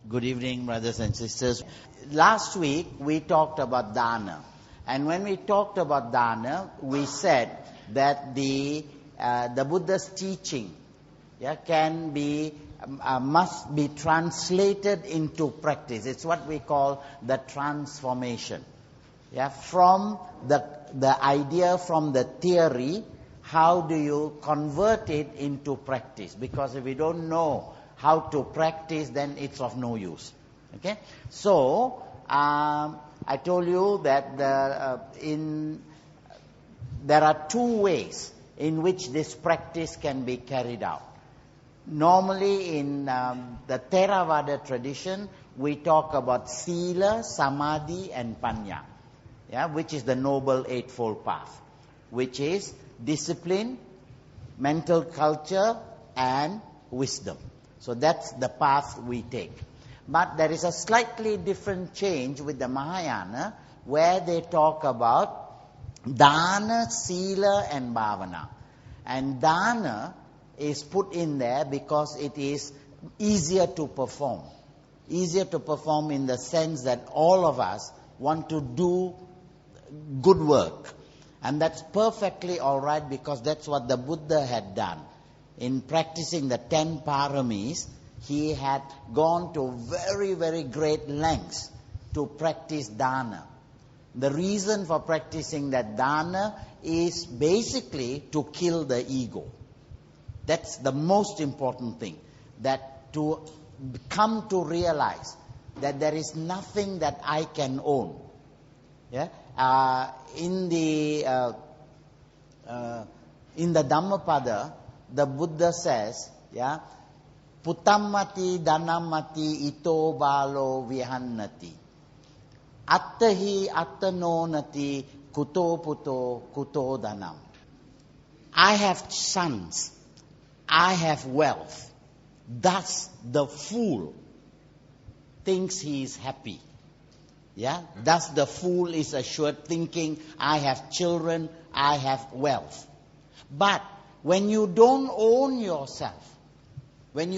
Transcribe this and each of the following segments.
Good evening, brothers and sisters. Last week we talked about dana, and when we talked about dana, we said that the Buddha's teaching, can be must be translated into practice. It's what we call the transformation. From the idea, from the theory, how do you convert it into practice? Because if we don't know how to practice, then it's of no use. Okay, so I told you that there are two ways in which this practice can be carried out. Normally, in the Theravada tradition, we talk about sila, samadhi, and panya, which is the Noble Eightfold Path, which is discipline, mental culture, and wisdom. So that's the path we take. But there is a slightly different change with the Mahayana, where they talk about dana, sila, and bhavana. And dana is put in there because it is easier to perform. Easier to perform in the sense that all of us want to do good work. And that's perfectly all right, because that's what the Buddha had done. In practicing the 10 paramis, he had gone to very, very great lengths to practice dana. The reason for practicing that dana is basically to kill the ego. That's the most important thing. That to come to realize that there is nothing that I can own. In the Dhammapada, the Buddha says, Putammati dhanamati ito balo vihannati. Attahi attanonati kuto puto kuto dhanam. I have sons, I have wealth. Thus the fool thinks he is happy. Thus the fool is assured, thinking, I have children, I have wealth. But when you don't own yourself, where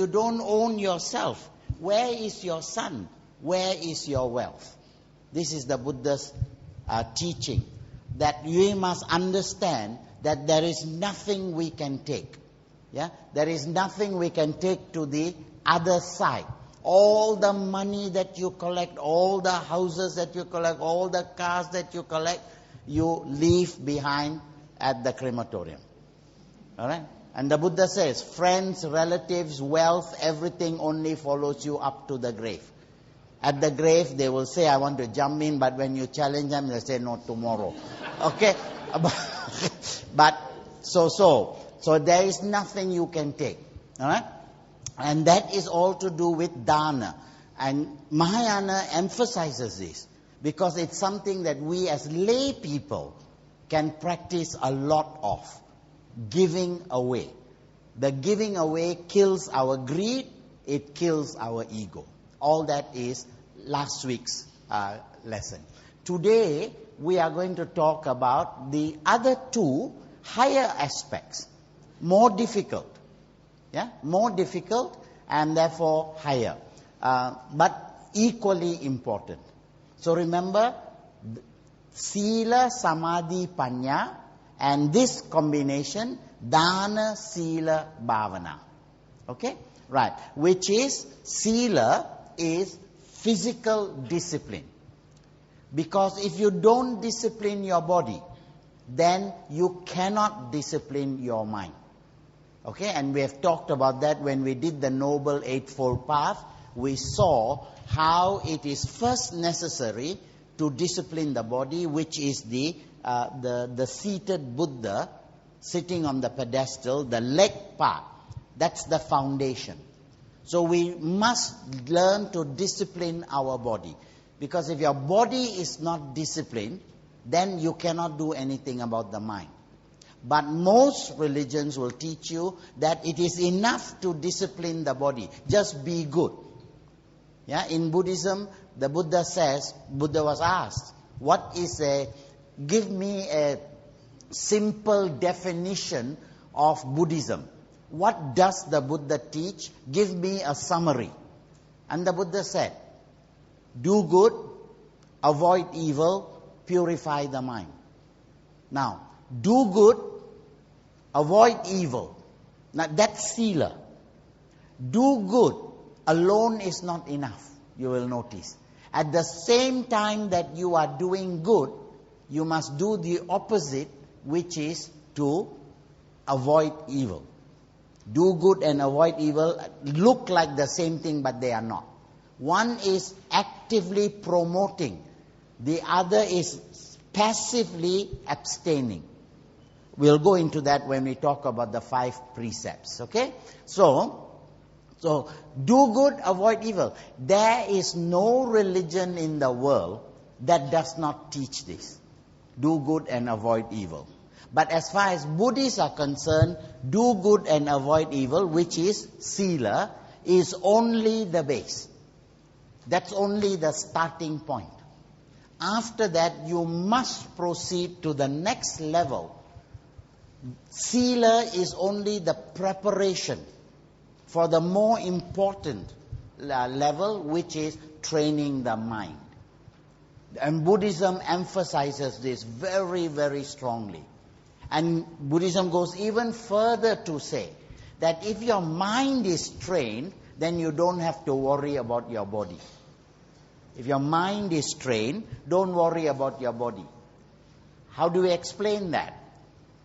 is your son? Where is your wealth? This is the Buddha's teaching, that we must understand that there is nothing we can take. There is nothing we can take to the other side. All the money that you collect, all the houses that you collect, all the cars that you collect, you leave behind at the crematorium. All right? And the Buddha says, friends, relatives, wealth, everything only follows you up to the grave. At the grave, they will say, I want to jump in, but when you challenge them, they say, no, tomorrow. Okay? But, so there is nothing you can take. All right? And that is all to do with dana. And Mahayana emphasizes this, because it's something that we as lay people can practice a lot of. Giving away. The giving away kills our greed, it kills our ego. All that is last week's lesson. Today, we are going to talk about the other two higher aspects. More difficult. More difficult and therefore higher. But equally important. So remember, sila, samadhi, panya, and this combination, dana, sila, bhavana. Okay? Right. Which is, sila is physical discipline. Because if you don't discipline your body, then you cannot discipline your mind. Okay? And we have talked about that when we did the Noble Eightfold Path. We saw how it is first necessary to discipline the body, which is the seated Buddha sitting on the pedestal, the leg part. That's the foundation. So we must learn to discipline our body. Because if your body is not disciplined, then you cannot do anything about the mind. But most religions will teach you that it is enough to discipline the body. Just be good. In Buddhism, the Buddha was asked, give me a simple definition of Buddhism. What does the Buddha teach? Give me a summary. And the Buddha said, do good, avoid evil, purify the mind. Now, do good, avoid evil. Now, that's sila. Do good alone is not enough, you will notice. At the same time that you are doing good, you must do the opposite, which is to avoid evil. Do good and avoid evil look like the same thing, but they are not. One is actively promoting. The other is passively abstaining. We'll go into that when we talk about the 5 precepts, okay? So do good, avoid evil. There is no religion in the world that does not teach this. Do good and avoid evil. But as far as Buddhists are concerned, do good and avoid evil, which is sila, is only the base. That's only the starting point. After that, you must proceed to the next level. Sila is only the preparation for the more important level, which is training the mind. And Buddhism emphasizes this very, very strongly. And Buddhism goes even further to say that if your mind is trained, then you don't have to worry about your body. If your mind is trained, don't worry about your body. How do we explain that?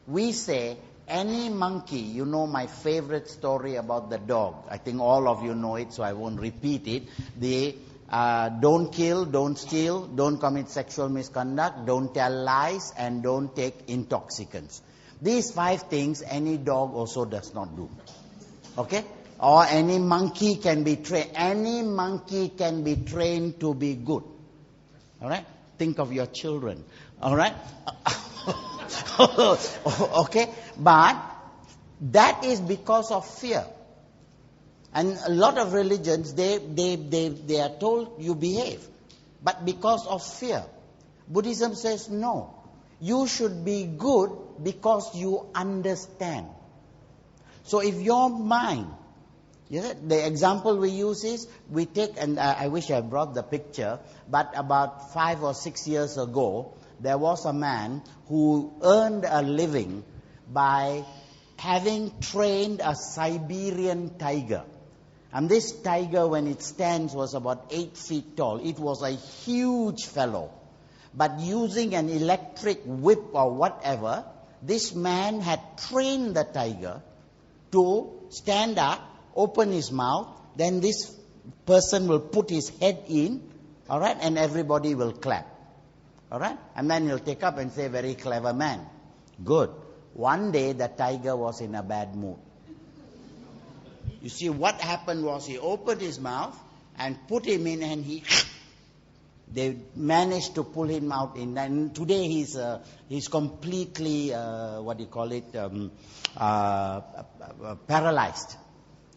We say any monkey, you know my favorite story about the dog. I think all of you know it, so I won't repeat it. They don't kill, don't steal, don't commit sexual misconduct, don't tell lies, and don't take intoxicants. These 5 things any dog also does not do. Okay? Or any monkey can be trained. Any monkey can be trained to be good. All right? Think of your children. All right? Okay? But that is because of fear. And a lot of religions, they are told you behave. But because of fear. Buddhism says no. You should be good because you understand. So if your mind, the example we use is, we take, and I wish I brought the picture, but about 5 or 6 years ago, there was a man who earned a living by having trained a Siberian tiger. And this tiger, when it stands, was about 8 feet tall. It was a huge fellow. But using an electric whip or whatever, this man had trained the tiger to stand up, open his mouth, then this person will put his head in, all right, and everybody will clap. All right? And then he'll take up and say, very clever man. Good. One day the tiger was in a bad mood. You see, what happened was he opened his mouth and put him in, and they managed to pull him out in. And today he's completely, paralyzed.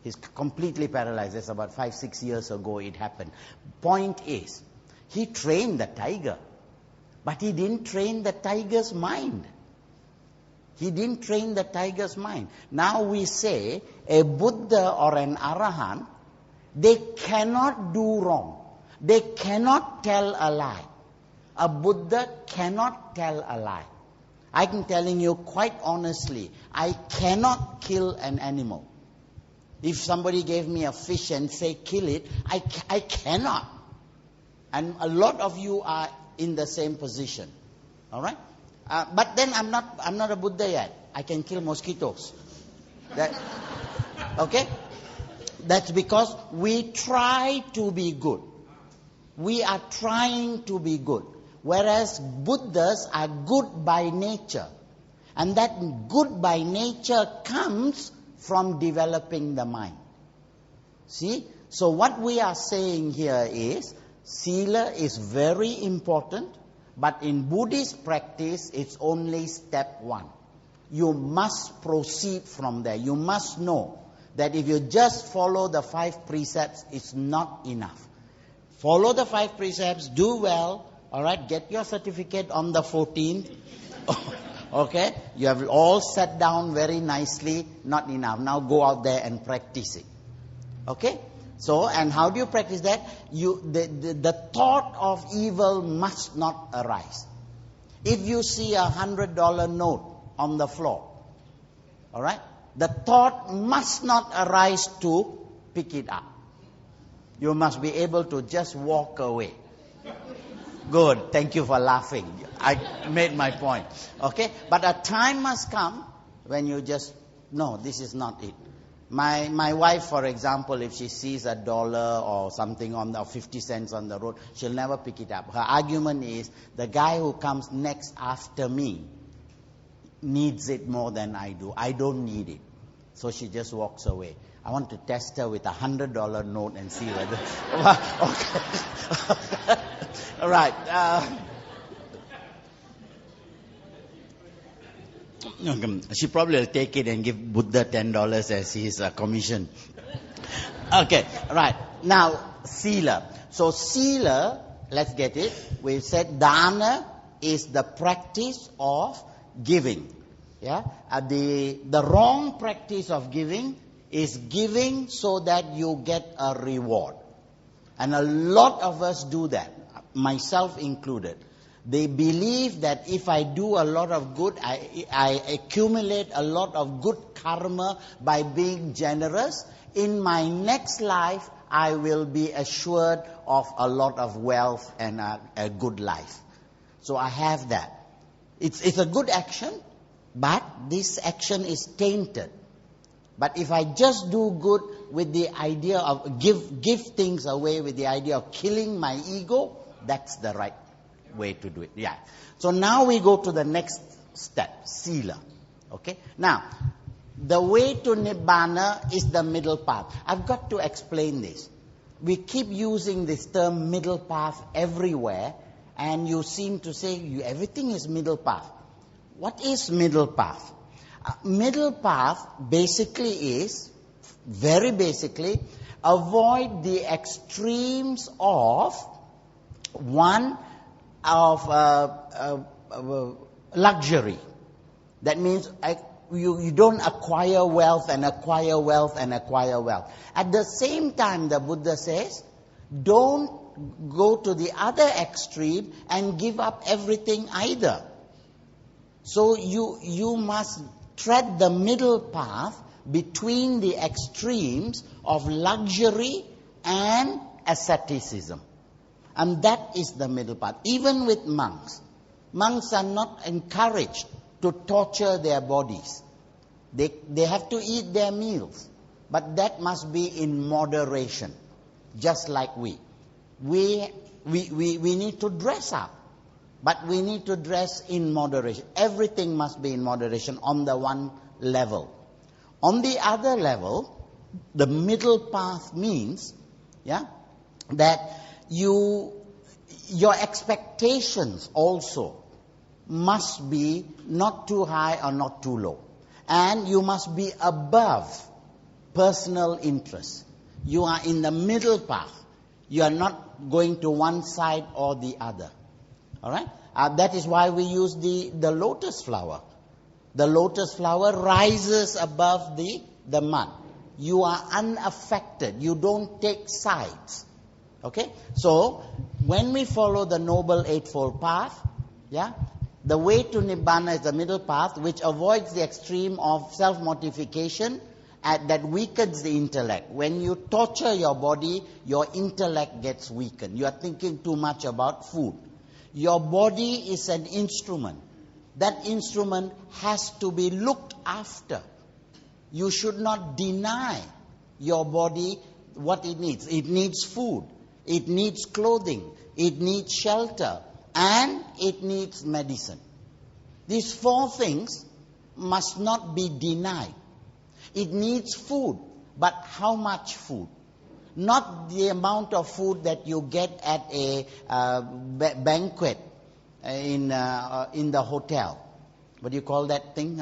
He's completely paralyzed. That's about 5-6 years ago it happened. Point is, he trained the tiger, but he didn't train the tiger's mind. He didn't train the tiger's mind. Now we say a Buddha or an Arahant, they cannot do wrong. They cannot tell a lie. A Buddha cannot tell a lie. I'm telling you quite honestly, I cannot kill an animal. If somebody gave me a fish and say kill it, I cannot. And a lot of you are in the same position. All right? But then I'm not a Buddha yet. I can kill mosquitoes. Okay? That's because we try to be good. We are trying to be good. Whereas Buddhas are good by nature. And that good by nature comes from developing the mind. See? So what we are saying here is, Sila is very important, but in Buddhist practice, it's only step 1. You must proceed from there. You must know that if you just follow the 5 precepts, it's not enough. Follow the 5 precepts, do well, all right, get your certificate on the 14th. Okay, you have all sat down very nicely, not enough. Now go out there and practice it. Okay, So, and how do you practice that? The thought of evil must not arise. If you see $100 note on the floor, all right, the thought must not arise to pick it up. You must be able to just walk away. Good, thank you for laughing. I made my point. Okay, but a time must come when you just, no, this is not it. My wife, for example, if she sees $1 or something or 50 cents on the road, she'll never pick it up. Her argument is, the guy who comes next after me needs it more than I do. I don't need it. So she just walks away. I want to test her with $100 note and see whether... Okay. All right. She probably will take it and give Buddha $10 as his commission. Okay, right. Now, sila. So, sila, let's get it. We've said dana is the practice of giving. Yeah. The wrong practice of giving is giving so that you get a reward. And a lot of us do that, myself included. They believe that if I do a lot of good, I accumulate a lot of good karma by being generous. In my next life, I will be assured of a lot of wealth and a good life. So I have that. It's a good action, but this action is tainted. But if I just do good with the idea of give things away with the idea of killing my ego, that's the right way to do it. Yeah. So now we go to the next step, sila. Okay. Now, the way to nibbana is the middle path. I've got to explain this. We keep using this term middle path everywhere, and you seem to say everything is middle path. What is middle path? Middle path basically is, very basically, avoid the extremes of one of luxury. That means you don't acquire wealth and acquire wealth and acquire wealth. At the same time, the Buddha says, don't go to the other extreme and give up everything either. So you must tread the middle path between the extremes of luxury and asceticism. And that is the middle path. Even with monks. Monks are not encouraged to torture their bodies. They have to eat their meals. But that must be in moderation. Just like we. We need to dress up. But we need to dress in moderation. Everything must be in moderation on the one level. On the other level, the middle path means, that your expectations also must be not too high or not too low. And you must be above personal interest. You are in the middle path. You are not going to one side or the other. All right? That is why we use the lotus flower. The lotus flower rises above the mud. You are unaffected. You don't take sides. Okay? So, when we follow the Noble Eightfold Path, the way to Nibbana is the middle path, which avoids the extreme of self-mortification that weakens the intellect. When you torture your body, your intellect gets weakened. You are thinking too much about food. Your body is an instrument. That instrument has to be looked after. You should not deny your body what it needs. It needs food. It needs clothing. It needs shelter. And it needs medicine. These four things must not be denied. It needs food. But how much food? Not the amount of food that you get at a banquet in the hotel. What do you call that thing?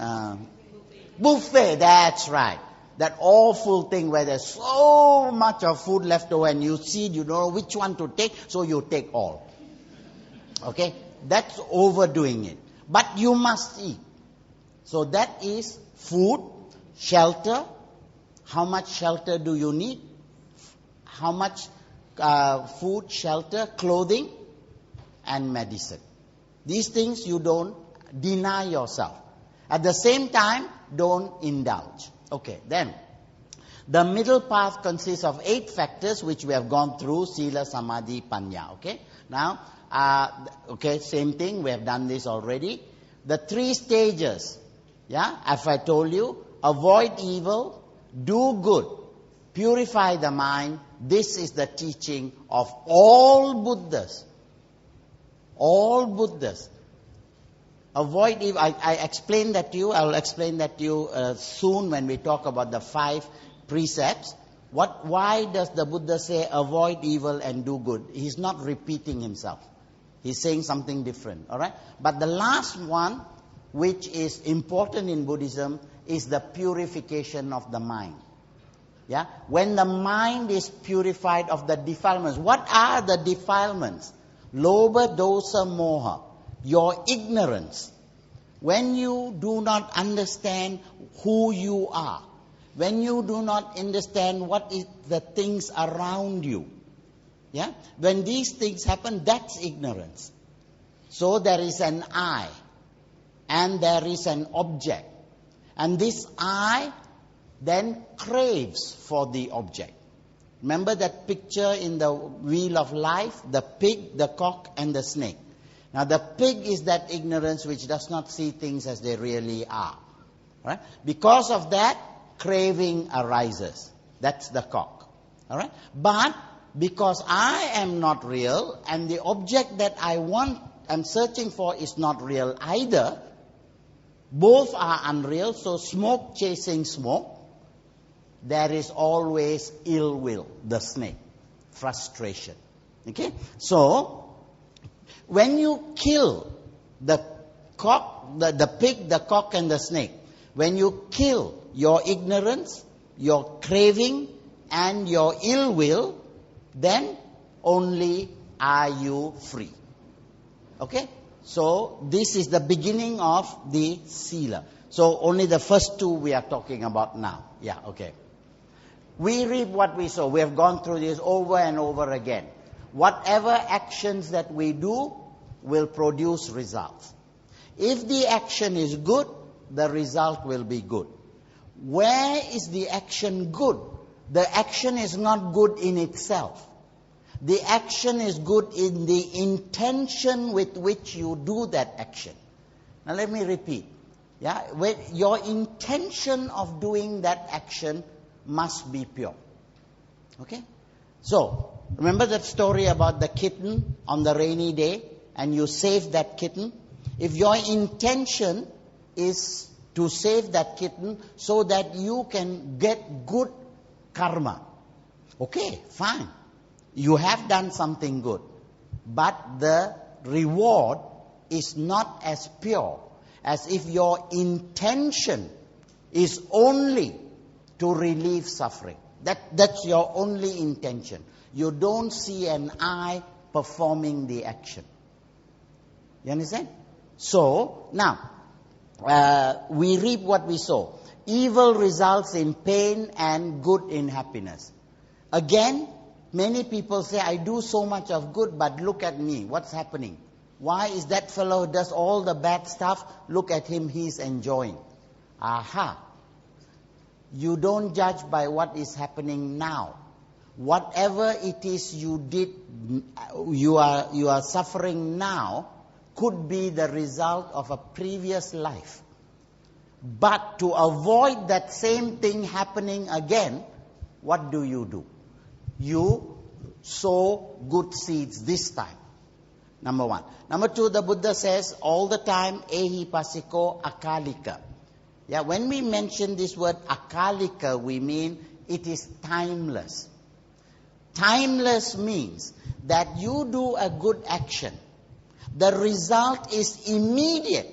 Buffet, that's right. That awful thing where there's so much of food left over and you don't know which one to take, so you take all. Okay? That's overdoing it. But you must eat. So that is food, shelter. How much shelter do you need? how much food, shelter, clothing, and medicine. These things you don't deny yourself. At the same time, don't indulge. Okay, then the middle path consists of 8 factors which we have gone through: Sila, Samadhi, Panya. Okay, now, same thing, we have done this already. The 3 stages, as I told you: avoid evil, do good, purify the mind. This is the teaching of all Buddhas. All Buddhas. Avoid evil. I explained that to you. I will explain that to you soon when we talk about the 5 precepts. Why does the Buddha say avoid evil and do good? He's not repeating himself. He's saying something different. All right. But the last one, which is important in Buddhism, is the purification of the mind. Yeah. When the mind is purified of the defilements. What are the defilements? Lobha, dosa, moha. Your ignorance. When you do not understand who you are, when you do not understand what is the things around you, when these things happen, that's ignorance. So there is an I, and there is an object, and this I then craves for the object. Remember that picture in the wheel of life, the pig, the cock, and the snake. Now the pig is that ignorance which does not see things as they really are. Right? Because of that, craving arises. That's the cock. All right? But because I am not real, and the object that I'm searching for is not real either, both are unreal, so smoke chasing smoke, there is always ill will, the snake, frustration. Okay? So, when you kill the cock, the pig, the cock, and the snake, when you kill your ignorance, your craving, and your ill will, then only are you free. Okay? So, this is the beginning of the Sila. So, only the first 2 we are talking about now. Yeah, okay. We reap what we sow. We have gone through this over and over again. Whatever actions that we do will produce results. If the action is good, the result will be good. Where is the action good? The action is not good in itself. The action is good in the intention with which you do that action. Now let me repeat. Your intention of doing that action must be pure. Okay? So, remember that story about the kitten on the rainy day, and you save that kitten? If your intention is to save that kitten so that you can get good karma, okay, fine. You have done something good. But the reward is not as pure as if your intention is only to relieve suffering. That's your only intention. You don't see an I performing the action. You understand? So, now, we reap what we sow. Evil results in pain and good in happiness. Again, many people say, I do so much of good, but look at me. What's happening? Why is that fellow who does all the bad stuff? Look at him, he's enjoying. Aha. You don't judge by what is happening now. Whatever it is you did, you are suffering now, could be the result of a previous life. But to avoid that same thing happening again, what do? You sow good seeds this time. Number 1. Number 2, the Buddha says all the time, ehi pasiko akalika. Yeah, when we mention this word akalika, we mean it is timeless. Timeless means that you do a good action. The result is immediate.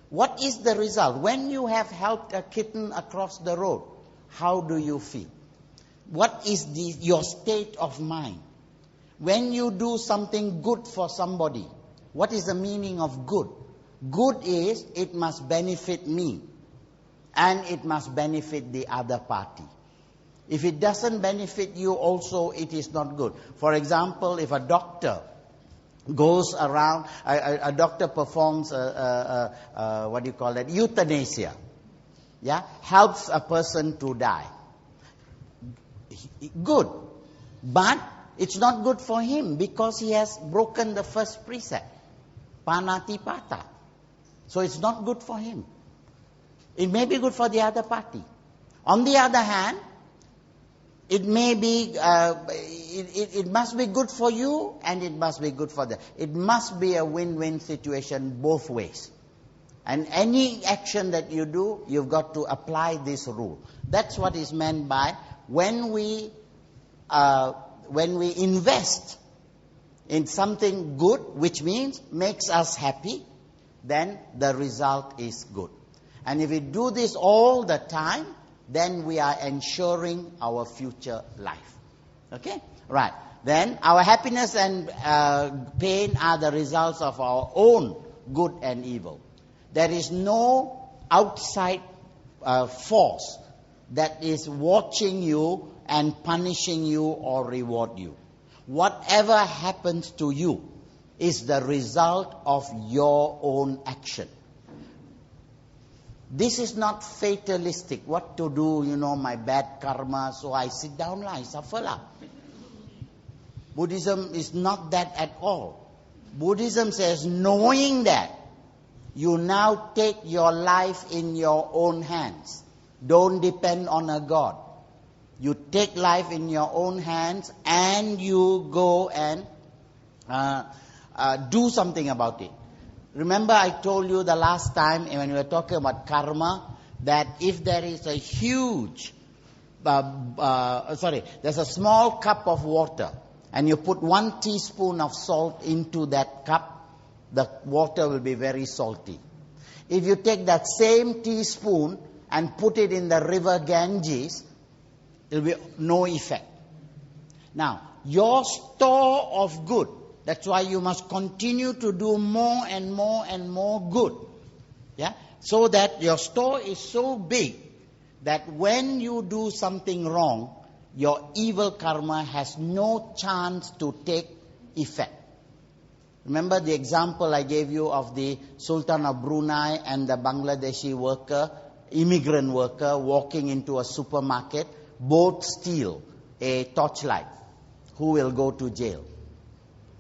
What is the result? When you have helped a kitten across the road, how do you feel? What is your state of mind? When you do something good for somebody, what is the meaning of good? Good is, it must benefit me, and it must benefit the other party. If it doesn't benefit you also, it is not good. For example, if a doctor goes around, a doctor performs euthanasia, yeah, helps a person to die. Good. But it's not good for him because he has broken the first precept, panatipata. So it's not good for him. It may be good for the other party. On the other hand, it may be, it must be good for you and it must be good for them. It must be a win-win situation both ways. And any action that you do, you've got to apply this rule. That's what is meant by when we invest in something good, which means makes us happy, then the result is good. And if we do this all the time, then we are ensuring our future life. Okay? Right. Then our happiness and pain are the results of our own good and evil. There is no outside force that is watching you and punishing you or reward you. Whatever happens to you is the result of your own action. This is not fatalistic. What to do, my bad karma, so I sit down I suffer. Buddhism is not that at all. Buddhism says, knowing that, you now take your life in your own hands. Don't depend on a God. You take life in your own hands and you go and do something about it. Remember I told you the last time when we were talking about karma, that if there is a huge, there's a small cup of water and you put 1 teaspoon of salt into that cup, the water will be very salty. If you take that same teaspoon and put it in the river Ganges, there will be no effect. Now, your store of good, that's why you must continue to do more and more and more good. Yeah? So that your store is so big that when you do something wrong, your evil karma has no chance to take effect. Remember the example I gave you of the Sultan of Brunei and the Bangladeshi immigrant worker walking into a supermarket, both steal a torchlight. Who will go to jail?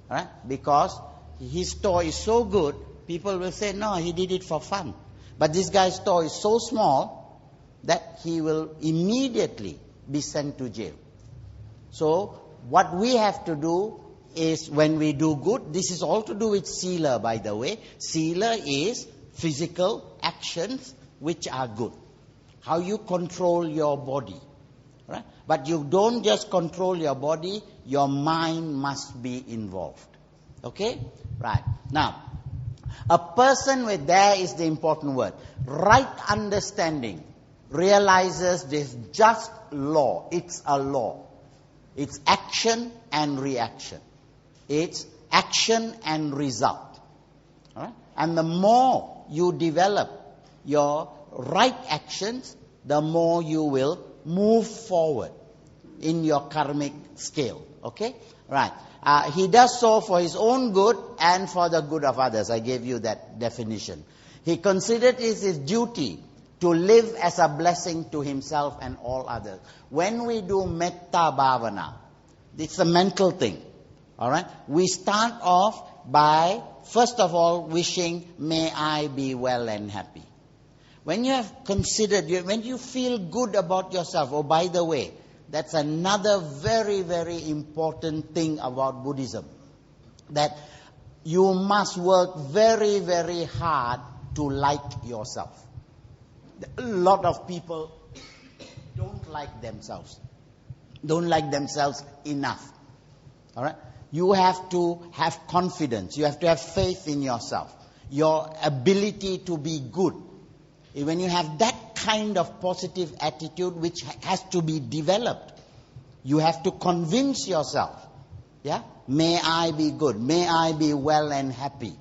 Right? Because his store is so good, people will say, no, he did it for fun. But this guy's store is so small that he will immediately be sent to jail. So, what we have to do is when we do good, this is all to do with sila, by the way. Sila is physical actions which are good. How you control your body. Right? But you don't just control your body, your mind must be involved. Okay? Right. Now, a person with, there is the important word, right understanding, realizes this just law. It's a law. It's action and reaction. It's action and result. All right? And the more you develop your right actions, the more you will move forward in your karmic scale. Okay? Right. He does so for his own good and for the good of others. I gave you that definition. He considered it his duty to live as a blessing to himself and all others. When we do metta bhavana, it's a mental thing. All right? We start off by, first of all, wishing, may I be well and happy. When you have considered, when you feel good about yourself, oh, by the way, that's another very, very important thing about Buddhism. That you must work very, very hard to like yourself. A lot of people don't like themselves. Don't like themselves enough. All right? You have to have confidence. You have to have faith in yourself. Your ability to be good. When you have that kind of positive attitude which has to be developed, you have to convince yourself, yeah, may I be good, may I be well and happy.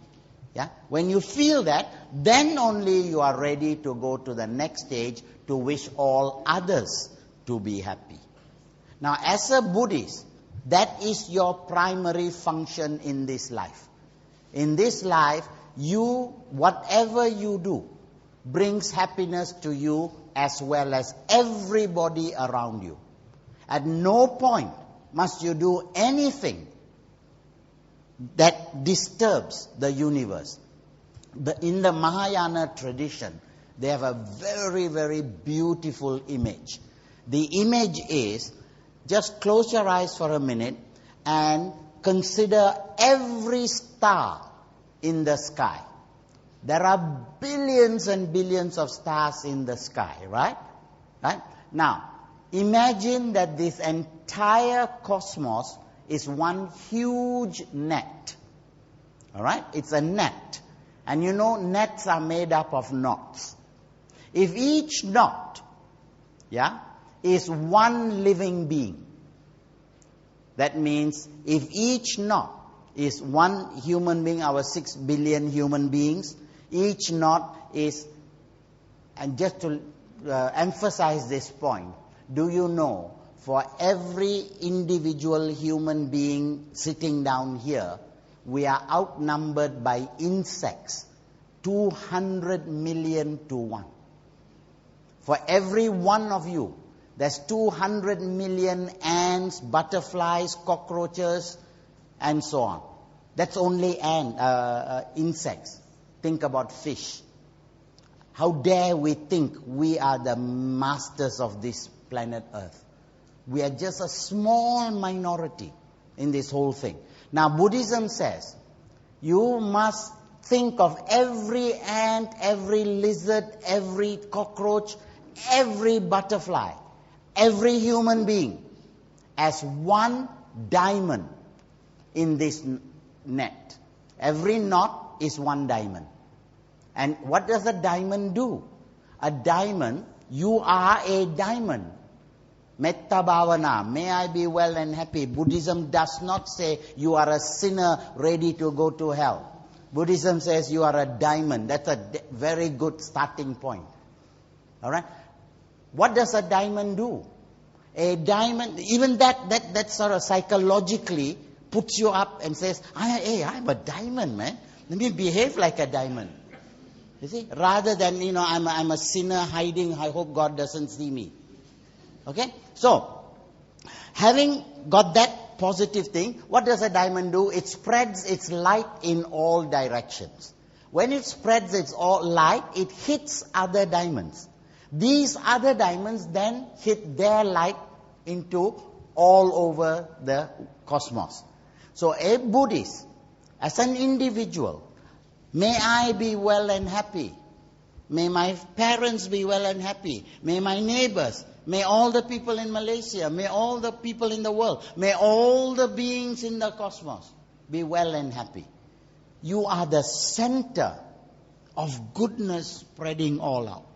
Yeah? When you feel that, then only you are ready to go to the next stage to wish all others to be happy. Now, as a Buddhist, that is your primary function in this life. In this life, whatever you do, brings happiness to you as well as everybody around you. At no point must you do anything that disturbs the universe. In the Mahayana tradition, they have a very, very beautiful image. The image is, just close your eyes for a minute and consider every star in the sky. There are billions and billions of stars in the sky, right? Right? Now, imagine that this entire cosmos is one huge net. All right? It's a net. And you know, nets are made up of knots. If each knot, is one living being, that means if each knot is one human being, our 6 billion human beings, each knot is, and just to emphasize this point, do you know, for every individual human being sitting down here, we are outnumbered by insects 200 million to 1. For every one of you, there's 200 million ants, butterflies, cockroaches, and so on. That's only insects. Think about fish. How dare we think we are the masters of this planet Earth? We are just a small minority in this whole thing. Now, Buddhism says, you must think of every ant, every lizard, every cockroach, every butterfly, every human being as one diamond in this net. Every knot is one diamond. And what does a diamond do? A diamond, you are a diamond. Metta Bhavana, may I be well and happy. Buddhism does not say you are a sinner ready to go to hell. Buddhism says you are a diamond. That's a very good starting point. All right? What does a diamond do? A diamond, even that sort of psychologically puts you up and says, hey, I'm a diamond, man. Let me behave like a diamond. You see? Rather than, I'm a sinner hiding, I hope God doesn't see me. Okay? So, having got that positive thing, what does a diamond do? It spreads its light in all directions. When it spreads its light, it hits other diamonds. These other diamonds then hit their light into all over the cosmos. So a Buddhist, as an individual, may I be well and happy. May my parents be well and happy. May my neighbors, may all the people in Malaysia, may all the people in the world, may all the beings in the cosmos be well and happy. You are the center of goodness spreading all out.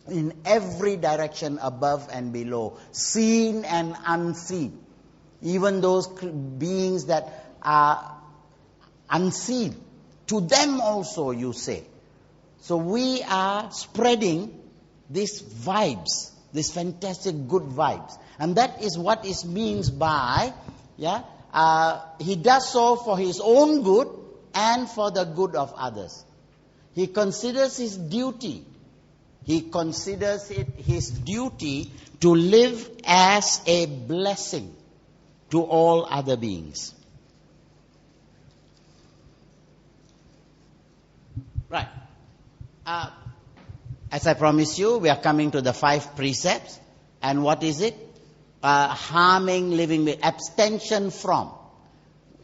In every direction, above and below, seen and unseen. Even those beings that are unseen, to them also you say. So we are spreading these vibes, these fantastic good vibes. And that is what it means by, he does so for his own good and for the good of others. He considers his duty. He considers it his duty to live as a blessing to all other beings. Right. As I promised you, we are coming to the 5 precepts. And what is it? Harming, living with, abstention from.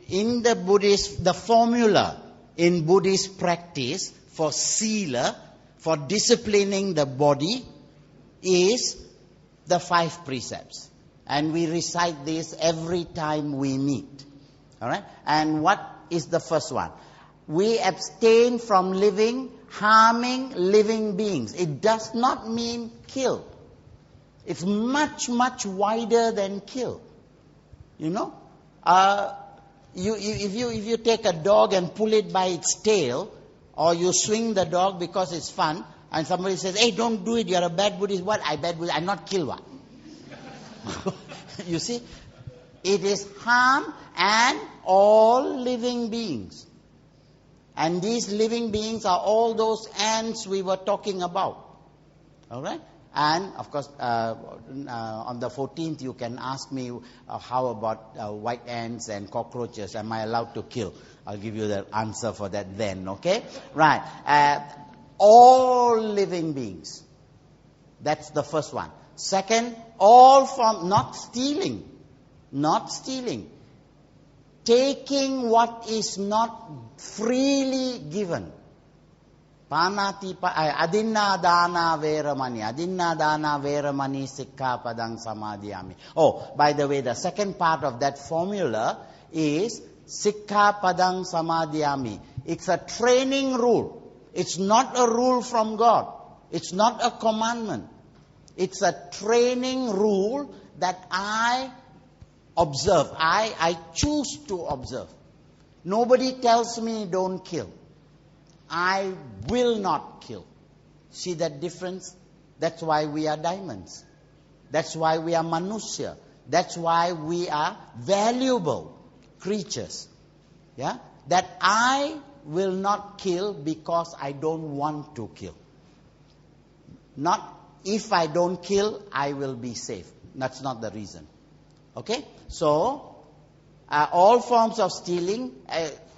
In the Buddhist, the formula in Buddhist practice for sila, for disciplining the body, is the 5 precepts. And we recite this every time we meet. All right? And what is the first one? We abstain from harming living beings. It does not mean kill. It's much, much wider than kill. You know? If you take a dog and pull it by its tail, or you swing the dog because it's fun, and somebody says, hey, don't do it, you're a bad Buddhist. What? I bad Buddhist. I'm not kill one. You see, it is harm and all living beings. And these living beings are all those ants we were talking about. All right? And, of course, on the 14th, you can ask me, how about white ants and cockroaches? Am I allowed to kill? I'll give you the answer for that then, okay? Right. All living beings. That's the first one. Second, all from not stealing. Not stealing. Taking what is not freely given. Adinna dana veramani. Adinna dana veramani sikkhapadang samadhiyami. Oh, by the way, the second part of that formula is sikkhapadang samadhiyami. It's a training rule. It's not a rule from God. It's not a commandment. It's a training rule that I observe. I choose to observe. Nobody tells me don't kill. I will not kill. See that difference? That's why we are diamonds. That's why we are manusya. That's why we are valuable creatures. Yeah? That I will not kill because I don't want to kill. Not if I don't kill, I will be safe. That's not the reason. Okay? So, all forms of stealing,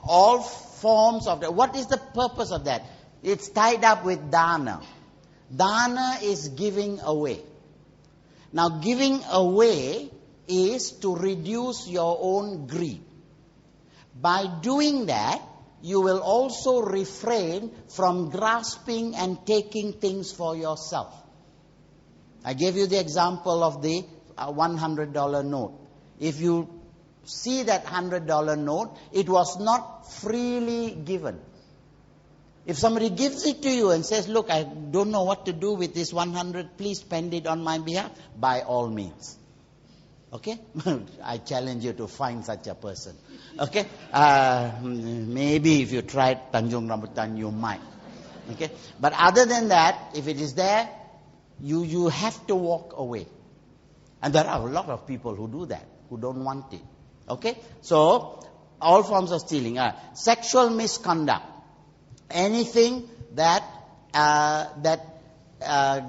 all forms of... What is the purpose of that? It's tied up with dana. Dana is giving away. Now, giving away is to reduce your own greed. By doing that, you will also refrain from grasping and taking things for yourself. I gave you the example of the $100 note. If you see that $100 note, it was not freely given. If somebody gives it to you and says, look, I don't know what to do with this 100, please spend it on my behalf, by all means. Okay? I challenge you to find such a person. Okay? Maybe if you tried Tanjung Rambutan, you might. Okay? But other than that, if it is there, you have to walk away. And there are a lot of people who do that, who don't want it. Okay? So, all forms of stealing. Sexual misconduct. Anything that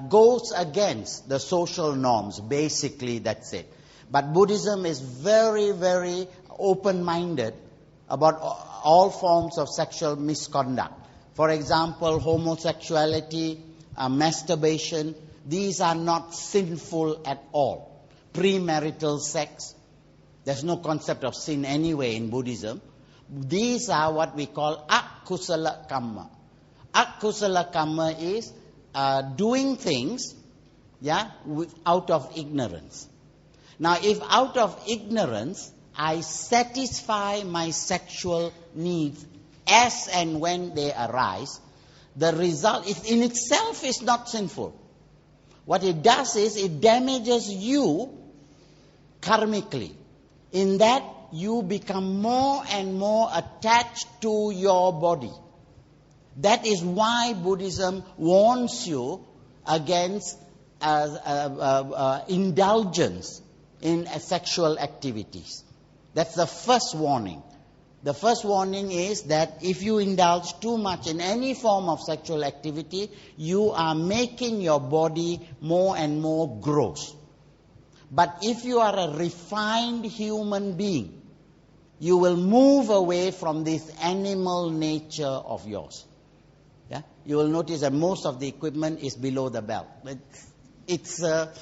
goes against the social norms. Basically, that's it. But Buddhism is very, very open-minded about all forms of sexual misconduct. For example, homosexuality, masturbation. These are not sinful at all. Premarital sex. There's no concept of sin anyway in Buddhism. These are what we call akusala kamma. Akusala kamma is doing things, out of ignorance. Now, if out of ignorance I satisfy my sexual needs as and when they arise, the result in itself is not sinful. What it does is it damages you karmically, in that you become more and more attached to your body. That is why Buddhism warns you against indulgence in sexual activities. That's the first warning. The first warning is that if you indulge too much in any form of sexual activity, you are making your body more and more gross. But if you are a refined human being, you will move away from this animal nature of yours. Yeah? You will notice that most of the equipment is below the belt. It's that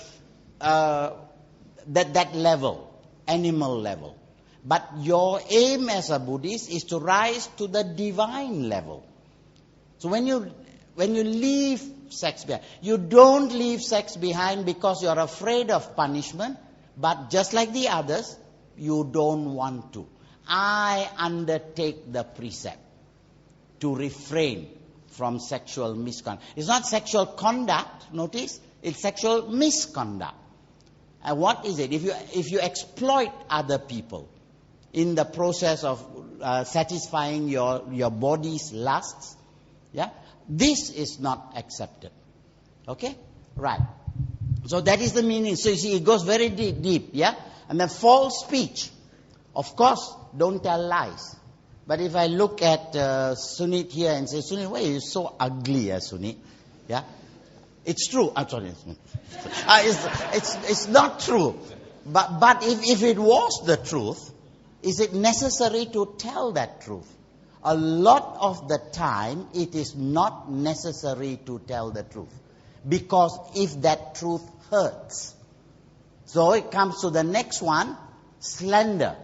level, animal level. But your aim as a Buddhist is to rise to the divine level. So when you leave sex behind, you don't leave sex behind because you're afraid of punishment, but just like the others, you don't want to. I undertake the precept to refrain from sexual misconduct. It's not sexual conduct, notice, it's sexual misconduct. And what is it? If you exploit other people in the process of satisfying your body's lusts, this is not accepted. Okay? Right. So that is the meaning. So you see, it goes very deep, And then false speech. Of course, don't tell lies. But if I look at Sunit here and say, Sunit, why are you so ugly, Sunit? Yeah? It's true. I'm sorry. It's not true. But if it was the truth, is it necessary to tell that truth? A lot of the time, it is not necessary to tell the truth. Because if that truth hurts. So it comes to the next one, slander.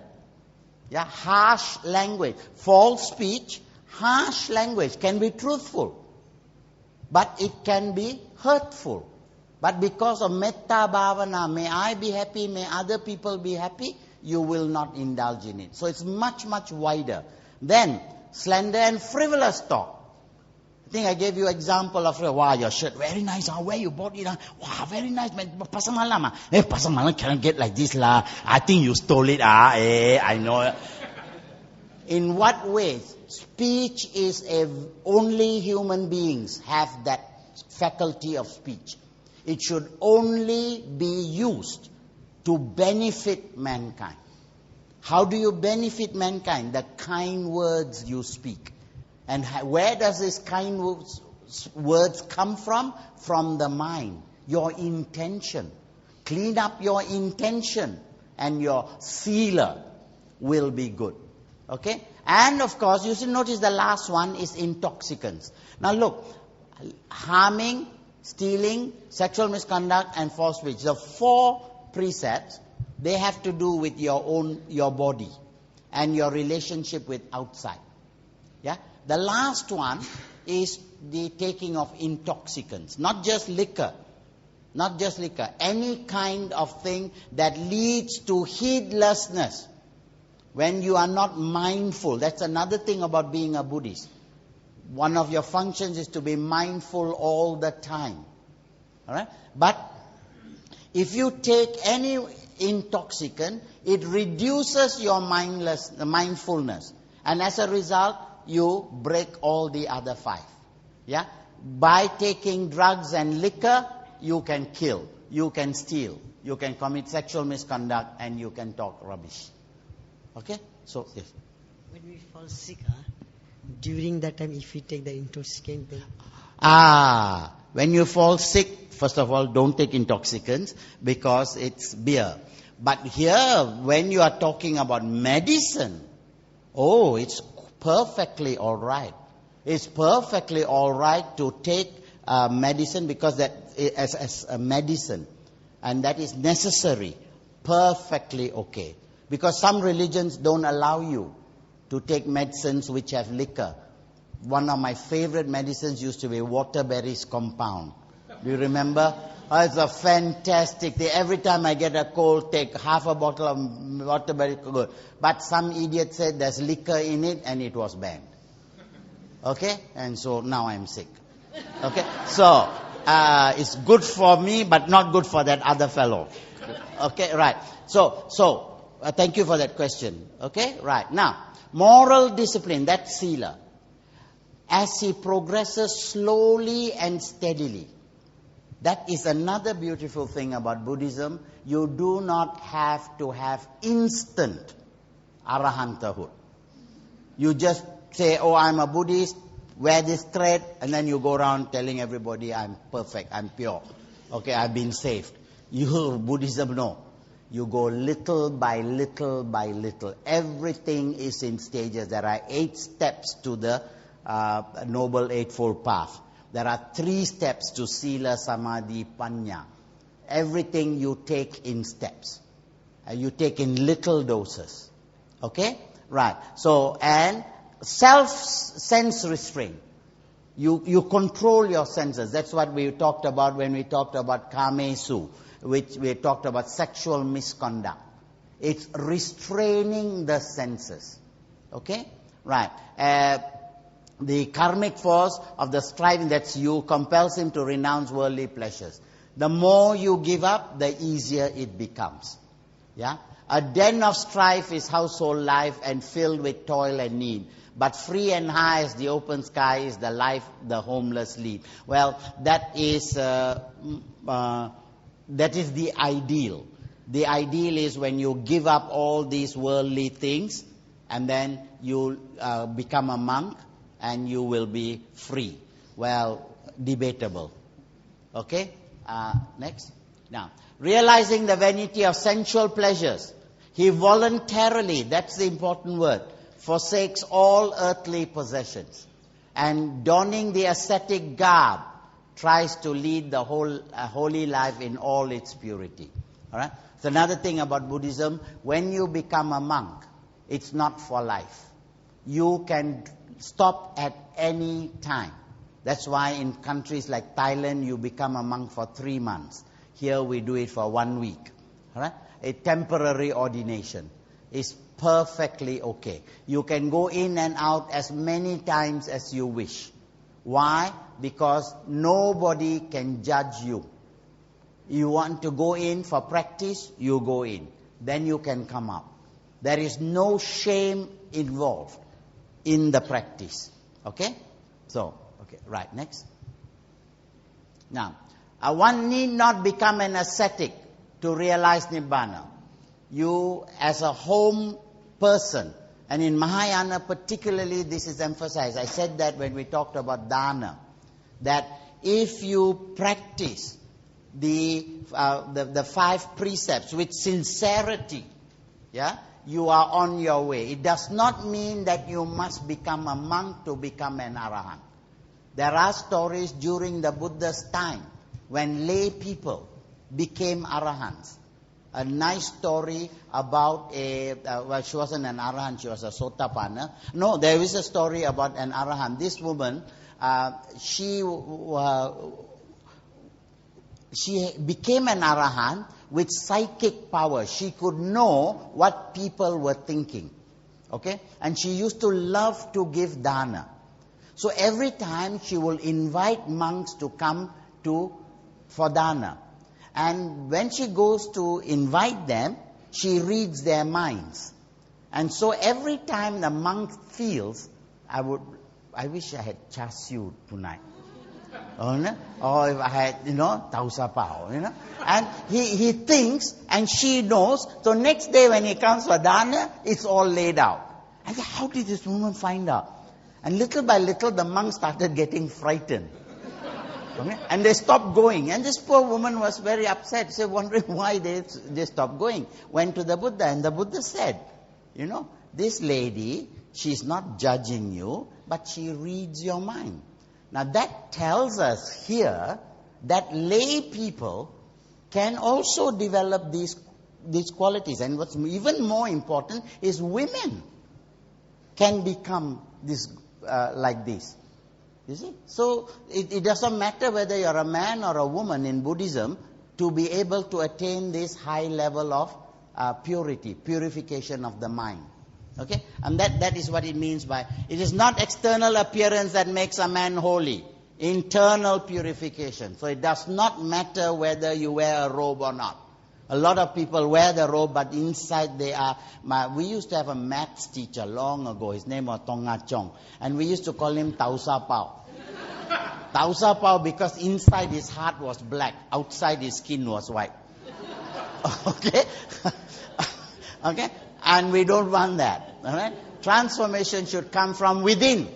Yeah, harsh language. False speech, harsh language can be truthful. But it can be hurtful. But because of metta bhavana, may I be happy, may other people be happy, you will not indulge in it. So it's much, much wider. Then, slander and frivolous talk. I think I gave you example of, wow, your shirt, very nice, where you bought it? Wow, very nice, pasar malam. Pasar malam cannot get like this lah. I think you stole it, I know. In what ways? Speech is only human beings have that faculty of speech. It should only be used to benefit mankind. How do you benefit mankind? The kind words you speak. And where does this kind words come from? From the mind. Your intention. Clean up your intention and your sealer will be good. Okay? And of course, you should notice the last one is intoxicants. Now look, harming, stealing, sexual misconduct and false speech. The 4 precepts, they have to do with your body and your relationship with outside. Yeah? The last one is the taking of intoxicants, not just liquor. Not just liquor. Any kind of thing that leads to heedlessness. When you are not mindful. That's another thing about being a Buddhist. One of your functions is to be mindful all the time. Alright? But if you take any intoxicant, it reduces your mindfulness. And as a result, you break all the other 5. Yeah? By taking drugs and liquor, you can kill, you can steal, you can commit sexual misconduct, and you can talk rubbish. Okay? So, yes. When we fall sick, during that time, if we take the intoxicant, then... When you fall sick, first of all, don't take intoxicants because it's beer. But here, when you are talking about medicine, it's perfectly all right. It's perfectly all right to take medicine because that as a medicine, and that is necessary. Perfectly okay. Because some religions don't allow you to take medicines which have liquor. One of my favorite medicines used to be waterberries compound. Do you remember? It's a fantastic thing. Every time I get a cold, take half a bottle of waterberry. Good. But some idiot said there's liquor in it and it was banned. Okay? And so now I'm sick. Okay? So, it's good for me but not good for that other fellow. Okay? Right. So, thank you for that question. Okay? Right. Now, moral discipline, that's sila. As he progresses slowly and steadily. That is another beautiful thing about Buddhism. You do not have to have instant arahantahud. You just say, I'm a Buddhist, wear this thread, and then you go around telling everybody, I'm perfect, I'm pure. Okay, I've been saved. Buddhism, no. You go little by little by little. Everything is in stages. There are 8 steps to the Noble Eightfold Path. There are 3 steps to Sila, Samadhi, Panya. Everything you take in steps. You take in little doses. Okay? Right. So, and sense restraint. You control your senses. That's what we talked about when we talked about kamesu, which we talked about sexual misconduct. It's restraining the senses. Okay? Right. The karmic force of the striving, that's you, compels him to renounce worldly pleasures. The more you give up, the easier it becomes. Yeah? A den of strife is household life and filled with toil and need. But free and high as the open sky is the life the homeless lead. Well, that is the ideal. The ideal is when you give up all these worldly things and then you become a monk and you will be free. Well, debatable. Okay? Next. Now, realizing the vanity of sensual pleasures, he voluntarily, that's the important word, forsakes all earthly possessions, and donning the ascetic garb, tries to lead the whole holy life in all its purity. All right? So another thing about Buddhism, when you become a monk, it's not for life. You can stop at any time. That's why in countries like Thailand, you become a monk for 3 months. Here we do it for 1 week. All right? A temporary ordination is perfectly okay. You can go in and out as many times as you wish. Why? Because nobody can judge you. You want to go in for practice, you go in. Then you can come out. There is no shame involved in the practice. Okay? So, okay, right, next. Now, one need not become an ascetic to realize Nibbana. You, as a home person, and in Mahayana particularly this is emphasized. I said that when we talked about dana, that if you practice the 5 precepts with sincerity, yeah, you are on your way. It does not mean that you must become a monk to become an arahant. There are stories during the Buddha's time when lay people became arahants. A nice story about well, she wasn't an arahant, she was a sotapanna. No, there is a story about an arahant. This woman, she became an arahant with psychic power. She could know what people were thinking. Okay? And she used to love to give dana. So every time she will invite monks to come for dana. And when she goes to invite them, she reads their minds. And so every time the monk feels, I wish I had char siu tonight. Or if I had, tau sa pao, And he thinks, and she knows, so next day when he comes for dana, it's all laid out. And how did this woman find out? And little by little, the monks started getting frightened. Okay? And they stopped going. And this poor woman was very upset. She was wondering why they stopped going. Went to the Buddha, and the Buddha said, this lady, she's not judging you, but she reads your mind. Now that tells us here that lay people can also develop these qualities. And what's even more important is women can become like this. You see? So it doesn't matter whether you're a man or a woman in Buddhism to be able to attain this high level of purification of the mind. Okay? And that is what it means by, it is not external appearance that makes a man holy. Internal purification. So it does not matter whether you wear a robe or not. A lot of people wear the robe, but inside they are... we used to have a maths teacher long ago. His name was Tonga Chong. And we used to call him Tau Sa Pao. Tau Sa Pao because inside his heart was black. Outside his skin was white. Okay? Okay? And we don't want that. All right? Transformation should come from within.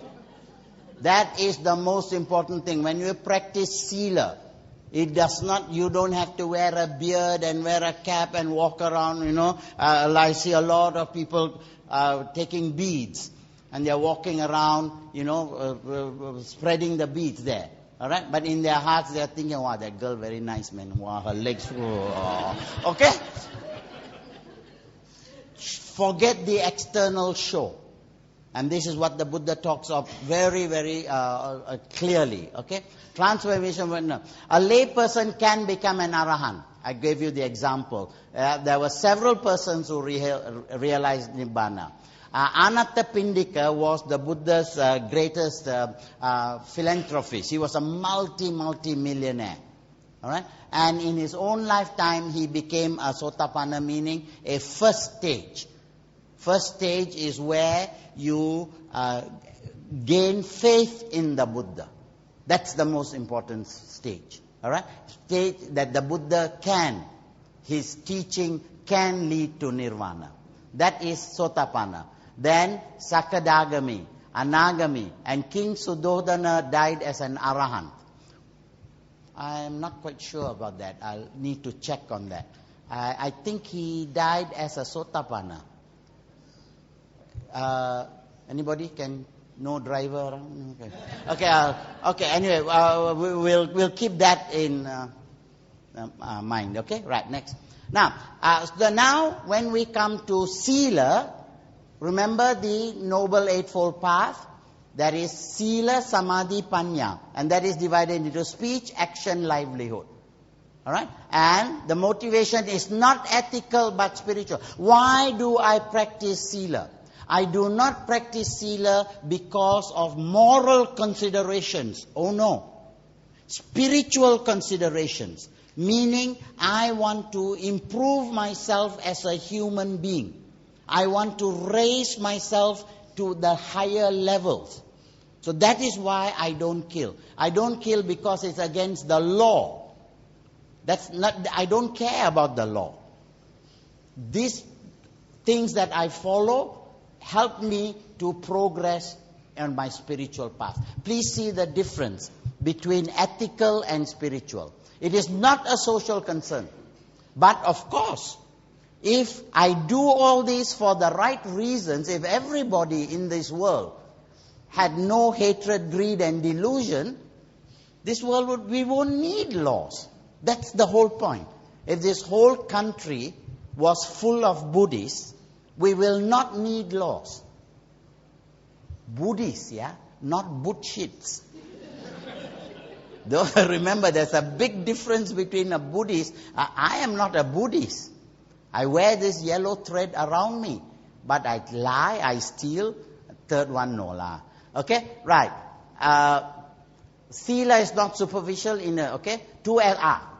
That is the most important thing. When you practice sila, it does not, you don't have to wear a beard and wear a cap and walk around, I see a lot of people taking beads. And they're walking around, spreading the beads there. All right? But in their hearts, they're thinking, wow, that girl very nice, man. Wow, her legs. Okay? Forget the external show. And this is what the Buddha talks of very, very clearly. Okay? Transformation. A lay person can become an arahant. I gave you the example. There were several persons who realized Nibbana. Anathapindika was the Buddha's greatest philanthropist. He was a multi-millionaire. All right? And in his own lifetime, he became a sotapanna, meaning a first stage. First stage is where you gain faith in the Buddha. That's the most important stage. All right? Stage that the Buddha can his teaching can lead to nirvana. That is Sotapanna. Then Sakadagami, Anagami, and King Suddhodana died as an Arahant. I am not quite sure about that. I'll need to check on that. I think he died as a Sotapanna. Anybody can no driver around? Okay. Anyway, we'll keep that in mind. Okay. Right. Next. Now, now when we come to Sila, remember the Noble Eightfold Path? That is Sila, Samadhi, Panya. And that is divided into speech, action, livelihood. Alright? And the motivation is not ethical but spiritual. Why do I practice Sila? I do not practice Sila because of moral considerations. Oh no. Spiritual considerations. Meaning, I want to improve myself as a human being. I want to raise myself to the higher levels. So that is why I don't kill. I don't kill because it's against the law. I don't care about the law. These things that I follow help me to progress on my spiritual path. Please see the difference between ethical and spiritual. It is not a social concern. But of course, if I do all this for the right reasons, if everybody in this world had no hatred, greed and delusion, this world we won't need laws. That's the whole point. If this whole country was full of Buddhists, we will not need laws. Buddhists, yeah? Not Buddhists. Remember, there's a big difference between a Buddhist. I am not a Buddhist. I wear this yellow thread around me. But I lie, I steal. Third one, no lah. Okay? Right. Sila is not superficial in a, okay?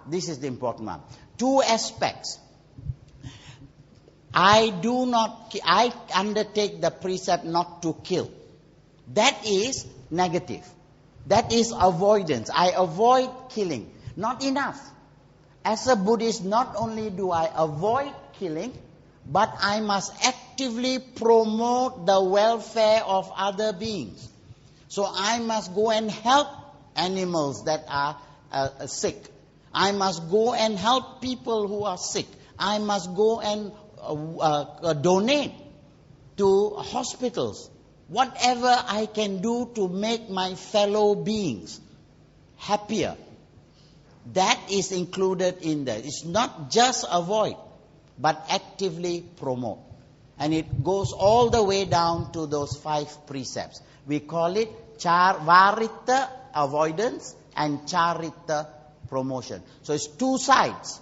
This is the important one. 2 aspects. I undertake the precept not to kill. That is negative. That is avoidance. I avoid killing. Not enough. As a Buddhist, not only do I avoid killing, but I must actively promote the welfare of other beings. So I must go and help animals that are sick. I must go and help people who are sick. I must go and donate to hospitals. Whatever I can do to make my fellow beings happier, that is included in that. It's not just avoid, but actively promote. And it goes all the way down to those 5 precepts. We call it varita, avoidance, and charita, promotion. So it's 2 sides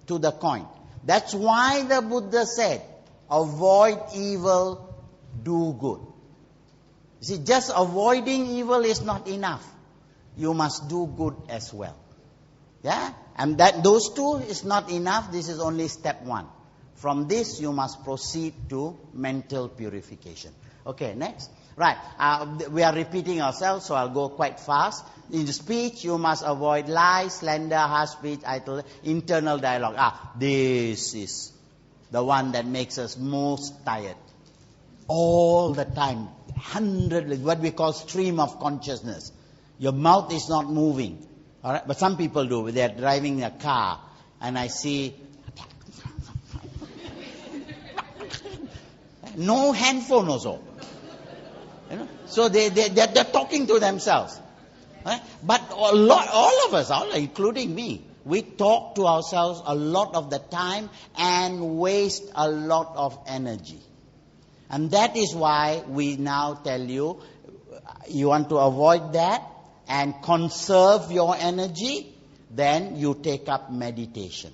to the coin. That's why the Buddha said, avoid evil, do good. You see, just avoiding evil is not enough. You must do good as well. Yeah? And that those 2 is not enough. This is only step 1. From this, you must proceed to mental purification. Okay, next. Right. We are repeating ourselves, so I'll go quite fast. In speech, you must avoid lies, slander, harsh speech, idle, internal dialogue. This is the one that makes us most tired. All the time. What we call stream of consciousness. Your mouth is not moving. All right? But some people do. They are driving a car, and I see no handphone also. You know? So they're talking to themselves. Right? But all of us, including me, we talk to ourselves a lot of the time and waste a lot of energy. And that is why we now tell you, you want to avoid that and conserve your energy, then you take up meditation,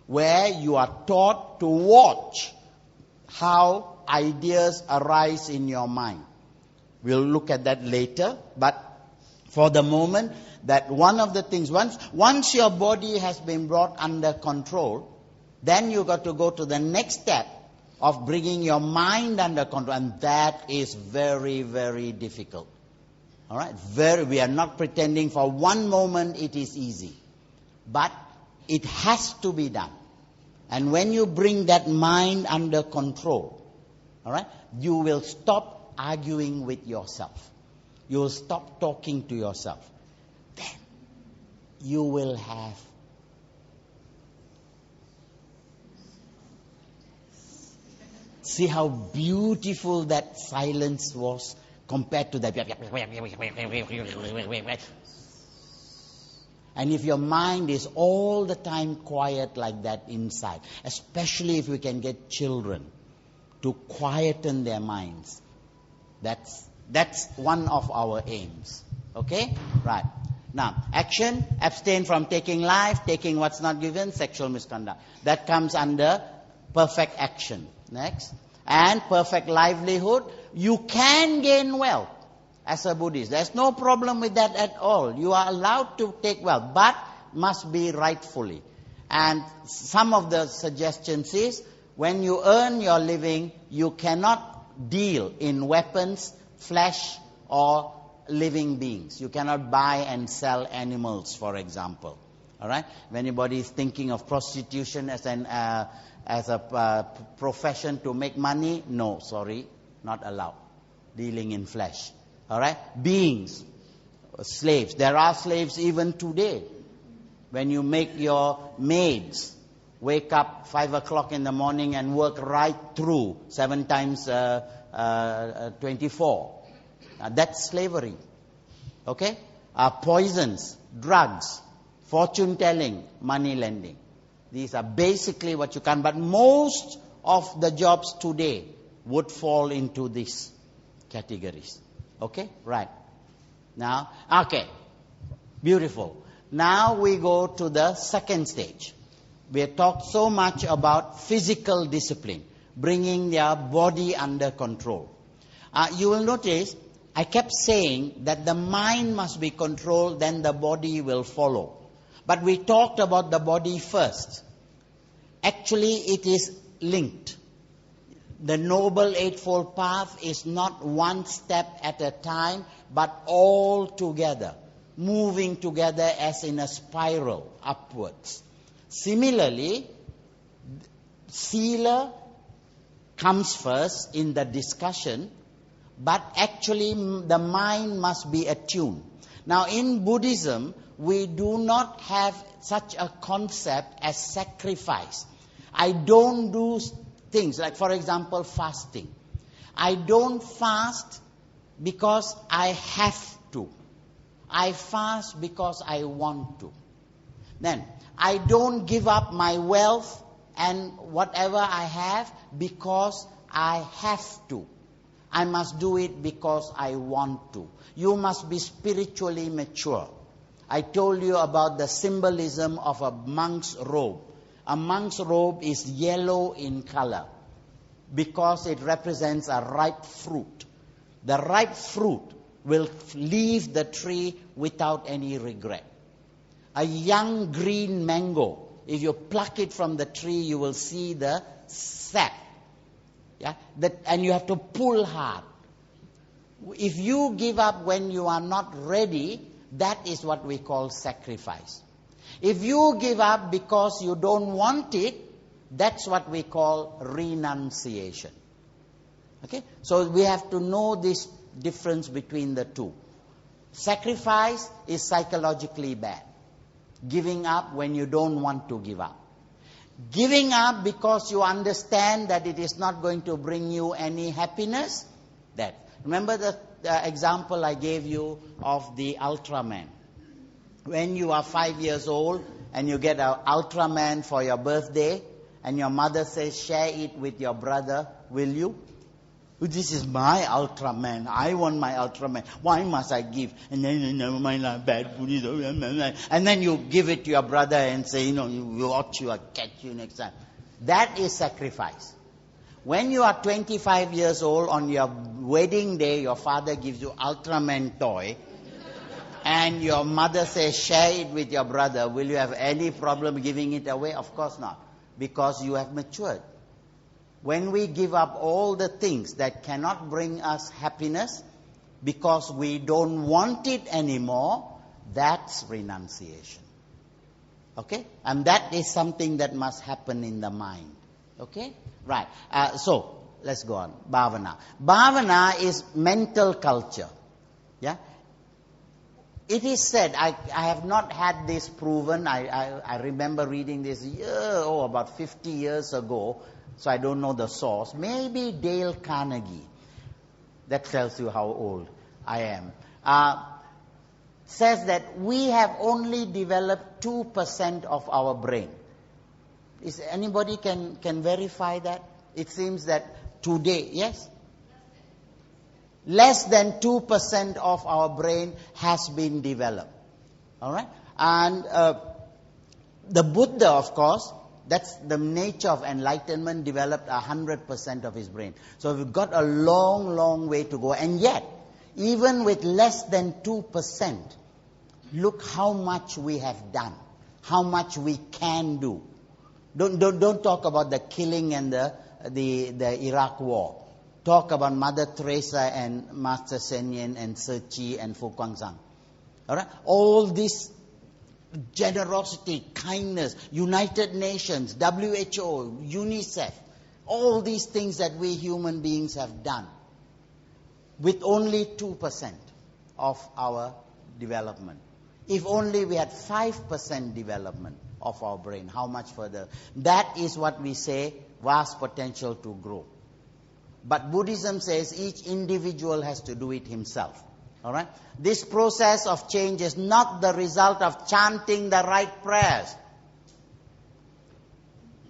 where you are taught to watch how ideas arise in your mind. We'll look at that later, but for the moment, that one of the things, once your body has been brought under control, then you got to go to the next step of bringing your mind under control, and that is very, very difficult. All right, we are not pretending for one moment it is easy, but it has to be done. And when you bring that mind under control, all right, you will stop arguing with yourself. You will stop talking to yourself. Then you will have see how beautiful that silence was compared to that. And if your mind is all the time quiet like that inside, especially if we can get children to quieten their minds, that's one of our aims. Okay? Right. Now, action, abstain from taking life, taking what's not given, sexual misconduct. That comes under perfect action. Next. And perfect livelihood. You can gain wealth as a Buddhist. There's no problem with that at all. You are allowed to take wealth, but must be rightfully. And some of the suggestions is, when you earn your living, you cannot deal in weapons, flesh, or living beings. You cannot buy and sell animals, for example. All right? If anybody is thinking of prostitution as a profession to make money, no, sorry, not allowed. Dealing in flesh. All right? Beings, slaves. There are slaves even today. When you make your maids wake up 5 o'clock in the morning and work right through 7 times 24. That's slavery. Okay? Poisons, drugs, fortune telling, money lending. These are basically what you can. But most of the jobs today would fall into these categories. Okay? Right. Now, okay. Beautiful. Now we go to the second stage. We have talked so much about physical discipline, bringing their body under control. You will notice I kept saying that the mind must be controlled, then the body will follow. But we talked about the body first. Actually, it is linked. The Noble Eightfold Path is not one step at a time, but all together, moving together as in a spiral upwards. Similarly, Sila comes first in the discussion, but actually the mind must be attuned. Now in Buddhism, we do not have such a concept as sacrifice. I don't do things like, for example, fasting. I don't fast because I have to. I fast because I want to. Then, I don't give up my wealth and whatever I have because I have to. I must do it because I want to. You must be spiritually mature. I told you about the symbolism of a monk's robe. A monk's robe is yellow in color because it represents a ripe fruit. The ripe fruit will leave the tree without any regret. A young green mango, if you pluck it from the tree, you will see the sap. Yeah? And you have to pull hard. If you give up when you are not ready, that is what we call sacrifice. If you give up because you don't want it, that's what we call renunciation. Okay? So we have to know this difference between the two. Sacrifice is psychologically bad. Giving up when you don't want to give up. Giving up because you understand that it is not going to bring you any happiness. That. Remember the example I gave you of the Ultraman. When you are 5 years old and you get an Ultraman for your birthday and your mother says, share it with your brother, will you? This is my Ultraman. I want my Ultraman. Why must I give? And then, never mind, I'm bad. And then you give it to your brother and say, you watch you, I'll catch you next time. That is sacrifice. When you are 25 years old, on your wedding day, your father gives you Ultraman toy, and your mother says, share it with your brother. Will you have any problem giving it away? Of course not. Because you have matured. When we give up all the things that cannot bring us happiness because we don't want it anymore, that's renunciation. Okay? And that is something that must happen in the mind. Okay? Right. So, let's go on. Bhavana. Bhavana is mental culture. Yeah? It is said, I have not had this proven, I remember reading this about 50 years ago, so I don't know the source. Maybe Dale Carnegie, that tells you how old I am, says that we have only developed 2% of our brain. Is anybody can verify that? It seems that today, yes? Less than 2% of our brain has been developed. All right? And the Buddha, of course, that's the nature of enlightenment, developed 100% of his brain. So we've got a long, long way to go. And yet, even with less than 2%, look how much we have done, how much we can do. Don't talk about the killing and the Iraq war. Talk about Mother Teresa and Master Sen Yen and Tzu Chi and Fu Guangzhang. All right? All this generosity, kindness, United Nations, WHO, UNICEF, all these things that we human beings have done with only 2% of our development. If only we had 5% development of our brain, how much further? That is what we say, vast potential to grow. But Buddhism says each individual has to do it himself. All right? This process of change is not the result of chanting the right prayers.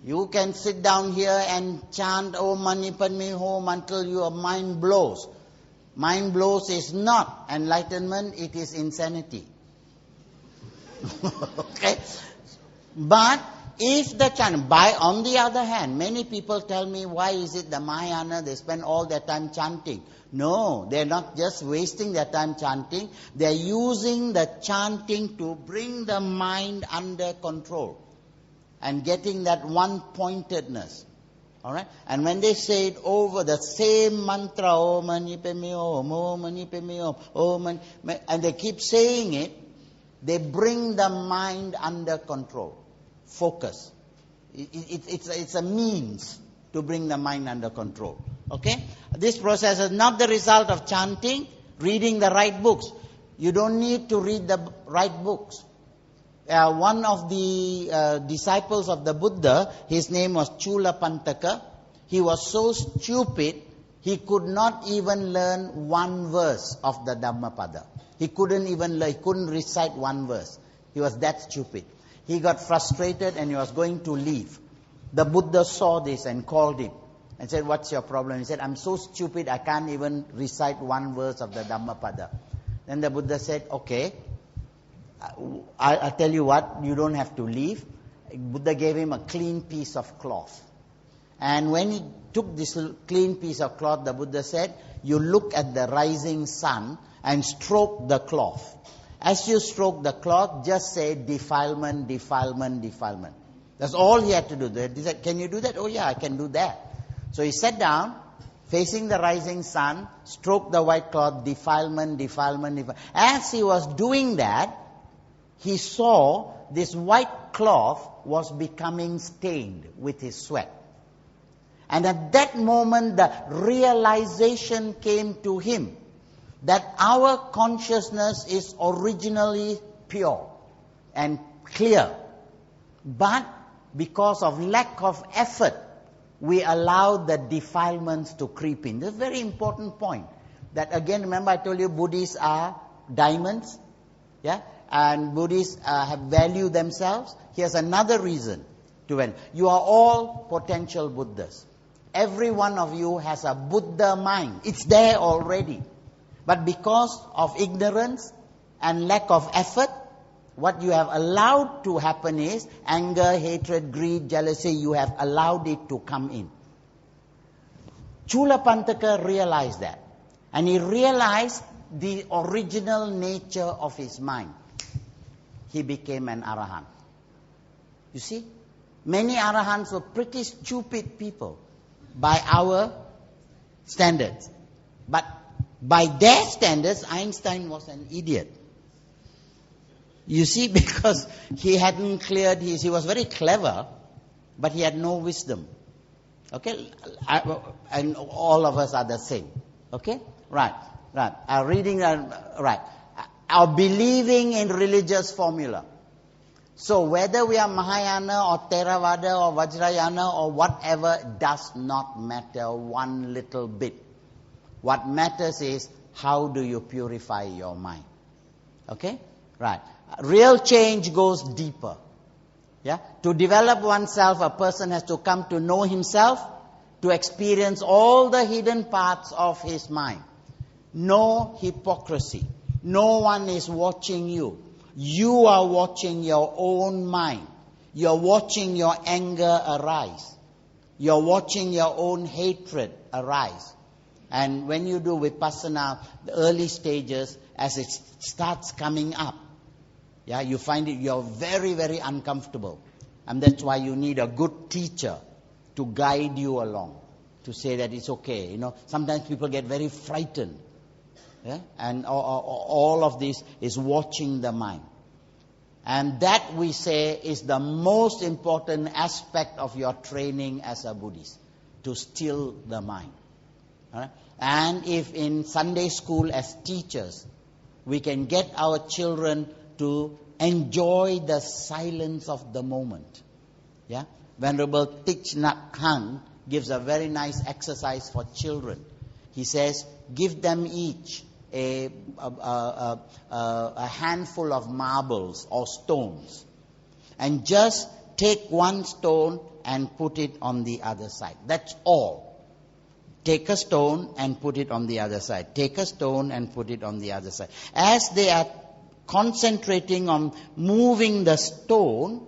You can sit down here and chant Om Mani Padme Hum until your mind blows. Mind blows is not enlightenment, it is insanity. Okay? But if the chant, on the other hand, many people tell me, why is it the Mahayana, they spend all their time chanting? No, they're not just wasting their time chanting, they're using the chanting to bring the mind under control and getting that one-pointedness. All right? And when they say it over, the same mantra, Om Mani Padme Hum, Om Mani Padme Hum, Om Mani, and they keep saying it, they bring the mind under control. Focus. It's a means to bring the mind under control. Okay? This process is not the result of chanting, reading the right books. You don't need to read the right books. One of the disciples of the Buddha, his name was Chulapantaka. He was so stupid, he could not even learn one verse of the Dhammapada. He couldn't even learn, he couldn't recite one verse. He was that stupid. He got frustrated and he was going to leave. The Buddha saw this and called him and said, "What's your problem?" He said, "I'm so stupid, I can't even recite one verse of the Dhammapada." Then the Buddha said, "Okay, I'll tell you what, you don't have to leave." Buddha gave him a clean piece of cloth. And when he took this clean piece of cloth, the Buddha said, "You look at the rising sun and stroke the cloth. As you stroke the cloth, just say defilement, defilement, defilement." That's all he had to do. He said, "Can you do that?" "Oh yeah, I can do that." So he sat down, facing the rising sun, stroked the white cloth, defilement, defilement, defilement. As he was doing that, he saw this white cloth was becoming stained with his sweat. And at that moment, the realization came to him that our consciousness is originally pure and clear. But because of lack of effort, we allow the defilements to creep in. This is a very important point. That again, remember I told you Buddhists are diamonds. Yeah? And Buddhists have value themselves. Here's another reason to value. You are all potential Buddhas. Every one of you has a Buddha mind. It's there already. But because of ignorance and lack of effort, what you have allowed to happen is anger, hatred, greed, jealousy, you have allowed it to come in. Chulapantaka realized that. And he realized the original nature of his mind. He became an Arahant. You see? Many Arahants were pretty stupid people by our standards. But by their standards, Einstein was an idiot. You see, because he hadn't cleared he was very clever, but he had no wisdom. Okay? And all of us are the same. Okay? Right. Right. Our believing in religious formula. So whether we are Mahayana or Theravada or Vajrayana or whatever does not matter one little bit. What matters is how do you purify your mind. Okay? Right. Real change goes deeper. Yeah? To develop oneself, a person has to come to know himself, to experience all the hidden parts of his mind. No hypocrisy. No one is watching you. You are watching your own mind. You're watching your anger arise. You're watching your own hatred arise. And when you do Vipassana, the early stages, as it starts coming up, yeah, you find it, you're very, very uncomfortable. And that's why you need a good teacher to guide you along, to say that it's okay. Sometimes people get very frightened. Yeah? And all of this is watching the mind. And that, we say, is the most important aspect of your training as a Buddhist, to still the mind. All right? And if in Sunday school as teachers, we can get our children to enjoy the silence of the moment. Yeah? Venerable Thich Nhat Hanh gives a very nice exercise for children. He says, give them each a handful of marbles or stones, and just take one stone and put it on the other side. That's all. Take a stone and put it on the other side. Take a stone and put it on the other side. As they are concentrating on moving the stone,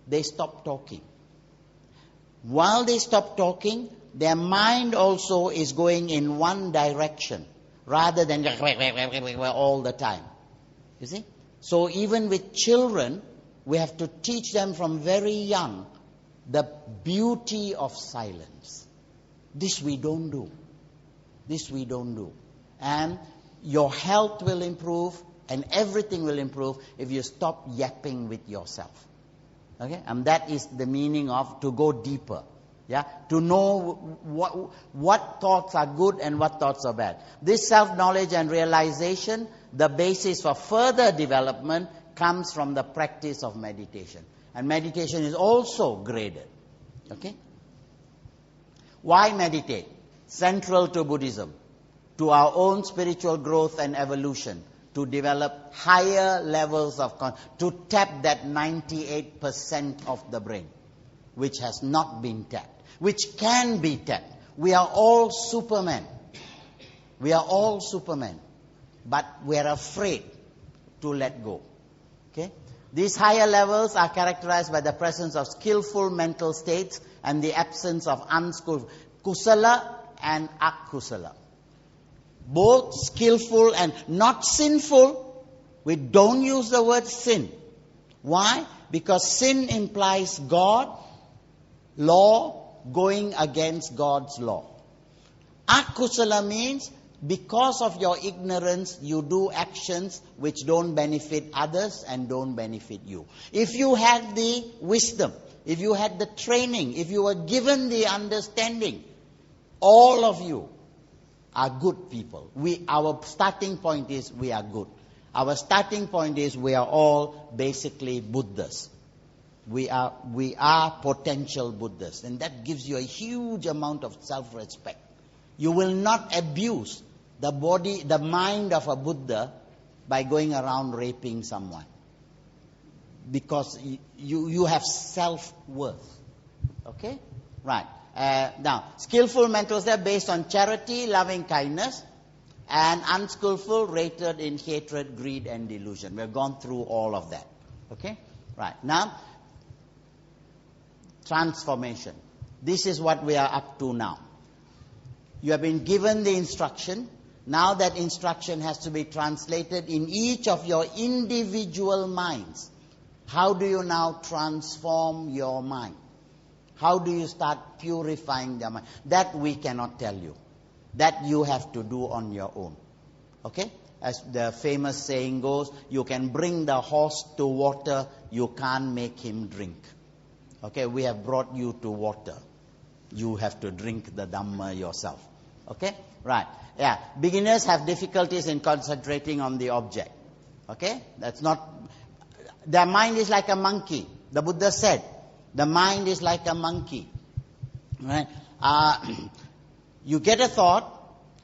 they stop talking. While they stop talking, their mind also is going in one direction, rather than all the time. You see? So even with children, we have to teach them from very young the beauty of silence. This we don't do. This we don't do. And your health will improve and everything will improve if you stop yapping with yourself. Okay? And that is the meaning of to go deeper. Yeah? To know what thoughts are good and what thoughts are bad. This self-knowledge and realization, the basis for further development, comes from the practice of meditation. And meditation is also graded. Okay? Why meditate? Central to Buddhism, to our own spiritual growth and evolution, to develop higher levels of to tap that 98% of the brain, which has not been tapped, which can be tapped. We are all supermen. We are all supermen. But we are afraid to let go. Okay? These higher levels are characterized by the presence of skillful mental states and the absence of unskillful, kusala and akusala. Both skillful and not sinful. We don't use the word sin. Why? Because sin implies God, law, going against God's law. Akusala means because of your ignorance, you do actions which don't benefit others and don't benefit you. If you had the wisdom, if you had the training, if you were given the understanding, all of you are good people. Our starting point is we are good. Our starting point is we are all basically Buddhas. We are potential Buddhas. And that gives you a huge amount of self-respect. You will not abuse the body, the mind of a Buddha by going around raping someone. Because you have self-worth. Okay? Right. Now, skillful mental state based on charity, loving kindness, and unskillful rated in hatred, greed, and delusion. We have gone through all of that. Okay? Right. Now, transformation. This is what we are up to now. You have been given the instruction. Now that instruction has to be translated in each of your individual minds. How do you now transform your mind? How do you start purifying the mind? That we cannot tell you. That you have to do on your own. Okay? As the famous saying goes, you can bring the horse to water, you can't make him drink. Okay? We have brought you to water. You have to drink the Dhamma yourself. Okay? Right. Yeah. Beginners have difficulties in concentrating on the object. Okay? That's not... Their mind is like a monkey. The Buddha said, the mind is like a monkey. Right? You get a thought,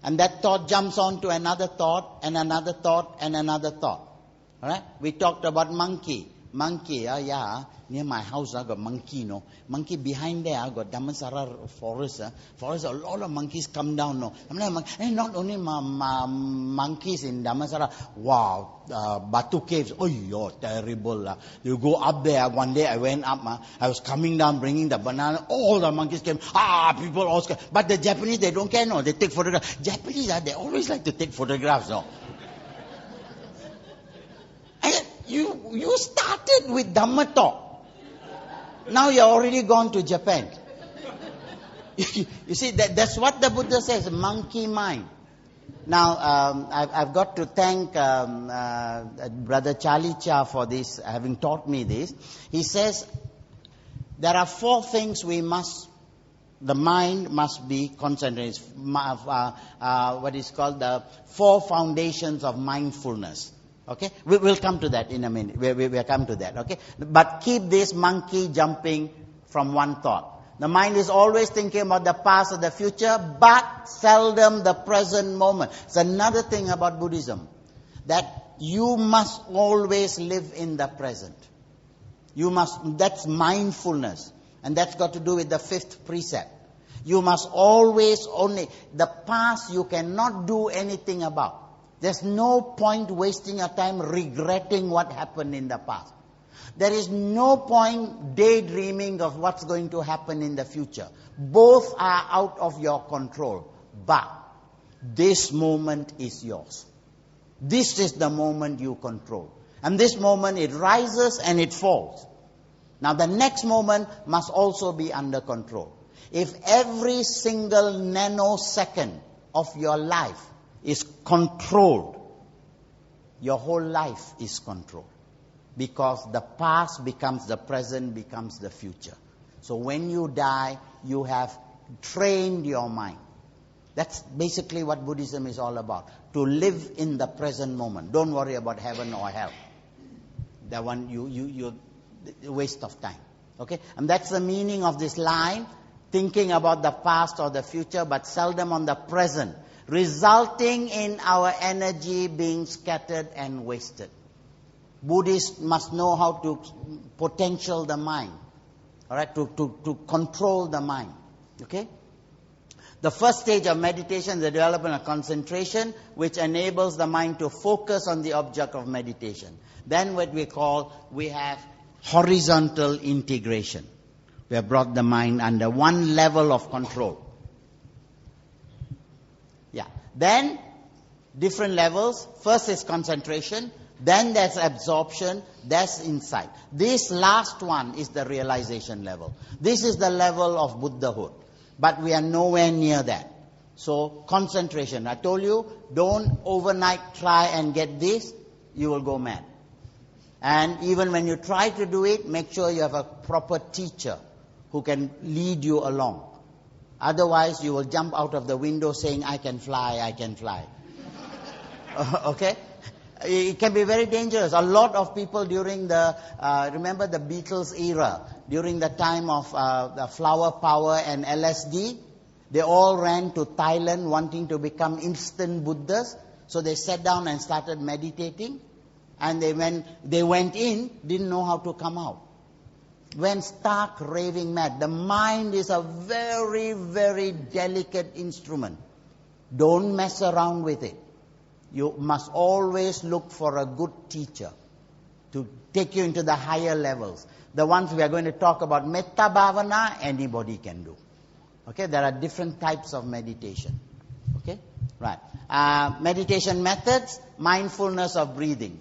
and that thought jumps on to another thought, and another thought, and another thought. All right? We talked about monkey. Monkey, near my house I got monkey, no. Monkey behind there I got Dhammasara forest. Forest, a lot of monkeys come down, no. I'm like, not only monkeys in Dhammasara. Wow, Batu caves, oh, you're terrible. You go up there. One day I went up, I was coming down bringing the banana. All the monkeys came. People all scared. But the Japanese, they don't care, no. They take photographs. Japanese, they always like to take photographs, no. You started with Dhamma talk. Now you're already gone to Japan. You see, that's what the Buddha says, monkey mind. Now, I've got to thank Brother Charlie Cha for this, having taught me this. He says, there are 4 things the mind must be concentrated. What is called the 4 foundations of mindfulness. Okay, we'll come to that in a minute. We'll come to that. Okay, but keep this monkey jumping from one thought. The mind is always thinking about the past or the future, but seldom the present moment. It's another thing about Buddhism, that you must always live in the present. That's mindfulness, and that's got to do with the 5th precept. You must always the past you cannot do anything about. There's no point wasting your time regretting what happened in the past. There is no point daydreaming of what's going to happen in the future. Both are out of your control. But this moment is yours. This is the moment you control. And this moment, it rises and it falls. Now the next moment must also be under control. If every single nanosecond of your life is controlled, your whole life is controlled. Because the past becomes the present, becomes the future. So when you die, you have trained your mind. That's basically what Buddhism is all about. To live in the present moment. Don't worry about heaven or hell. That one, you waste of time. Okay? And that's the meaning of this line. Thinking about the past or the future, but seldom on the present. Resulting in our energy being scattered and wasted. Buddhists must know how to potential the mind. Alright, to control the mind. Okay? The first stage of meditation is the development of concentration, which enables the mind to focus on the object of meditation. Then we have horizontal integration. We have brought the mind under one level of control. Yeah. Then, different levels. First is concentration. Then there's absorption. There's insight. This last one is the realization level. This is the level of Buddhahood. But we are nowhere near that. So, concentration. I told you, don't overnight try and get this. You will go mad. And even when you try to do it, make sure you have a proper teacher who can lead you along. Otherwise, you will jump out of the window saying, I can fly, I can fly. Okay? It can be very dangerous. A lot of people during remember the Beatles era, during the time of the flower power and LSD, they all ran to Thailand wanting to become instant Buddhas. So they sat down and started meditating. And they went in, didn't know how to come out. Went stark raving mad. The mind is a very, very delicate instrument. Don't mess around with it. You must always look for a good teacher to take you into the higher levels. The ones we are going to talk about, Metta Bhavana, anybody can do. Okay, there are different types of meditation. Okay, right. Meditation methods, mindfulness of breathing.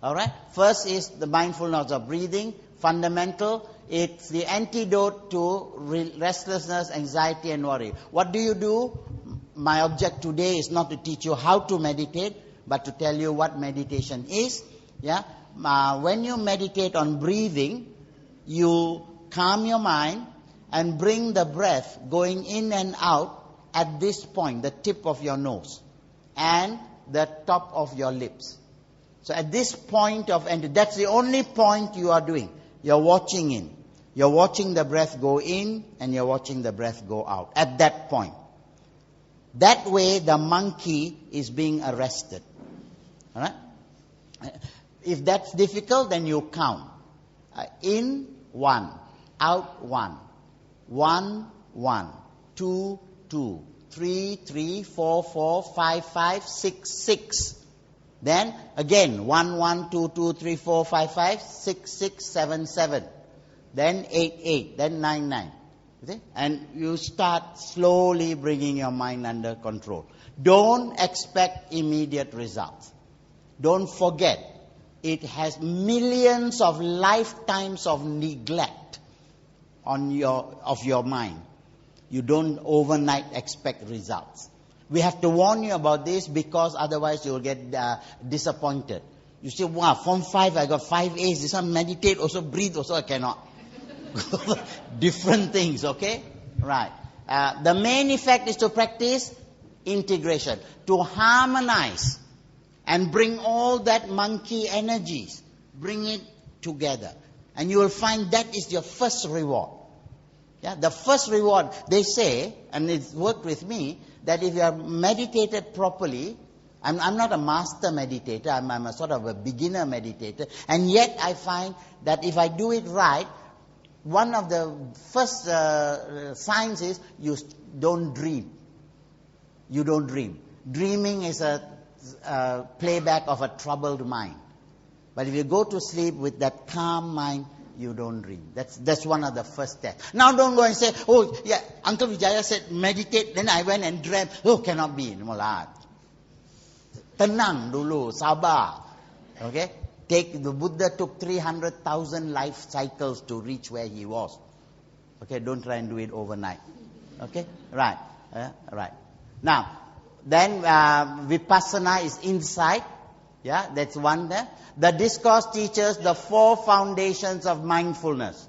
Alright, first is the mindfulness of breathing, fundamental. It's the antidote to restlessness, anxiety and worry. What do? my object today is not to teach you how to meditate, but to tell you what meditation is. Yeah, when you meditate on breathing, you calm your mind and bring the breath going in and out at this point, the tip of your nose and the top of your lips. So at this point of entry, that's the only point you are doing. You're watching in. You're watching the breath go in and you're watching the breath go out at that point. That way the monkey is being arrested. All right? If that's difficult, then you count. In, 1. Out, 1. 1, 1. 2, 2. 3, 3, 4, 4, 5, 5, 6, 6. Then again, 1, 1, 2, 2, 3, 4, 5, 5, 6, 6, 7, 7. Then 8, 8. Then 9, 9. See? And you start slowly bringing your mind under control. Don't expect immediate results. Don't forget, it has millions of lifetimes of neglect of your mind. You don't overnight expect results. We have to warn you about this because otherwise you will get disappointed. You say, wow, from 5 I got 5 A's. This one meditate also, breathe also, I cannot. Different things, okay? Right. The main effect is to practice integration, to harmonize and bring all that monkey energies, bring it together. And you will find that is your first reward. Yeah, the first reward, they say, and it's worked with me, that if you have meditated properly, I'm not a master meditator, I'm a sort of a beginner meditator, and yet I find that if I do it right, one of the first signs is you don't dream. You don't dream. Dreaming is a playback of a troubled mind. But if you go to sleep with that calm mind, you don't dream. That's one of the first steps. Now don't go and say, oh yeah, Uncle Vijaya said meditate, then I went and dreamt. Oh, cannot be. Tenang dulu, sabar. Okay? The Buddha took 300,000 life cycles to reach where he was. Okay, don't try and do it overnight. Okay, right, right. Now, then Vipassana is insight. Yeah, that's one there. The discourse teaches the 4 foundations of mindfulness.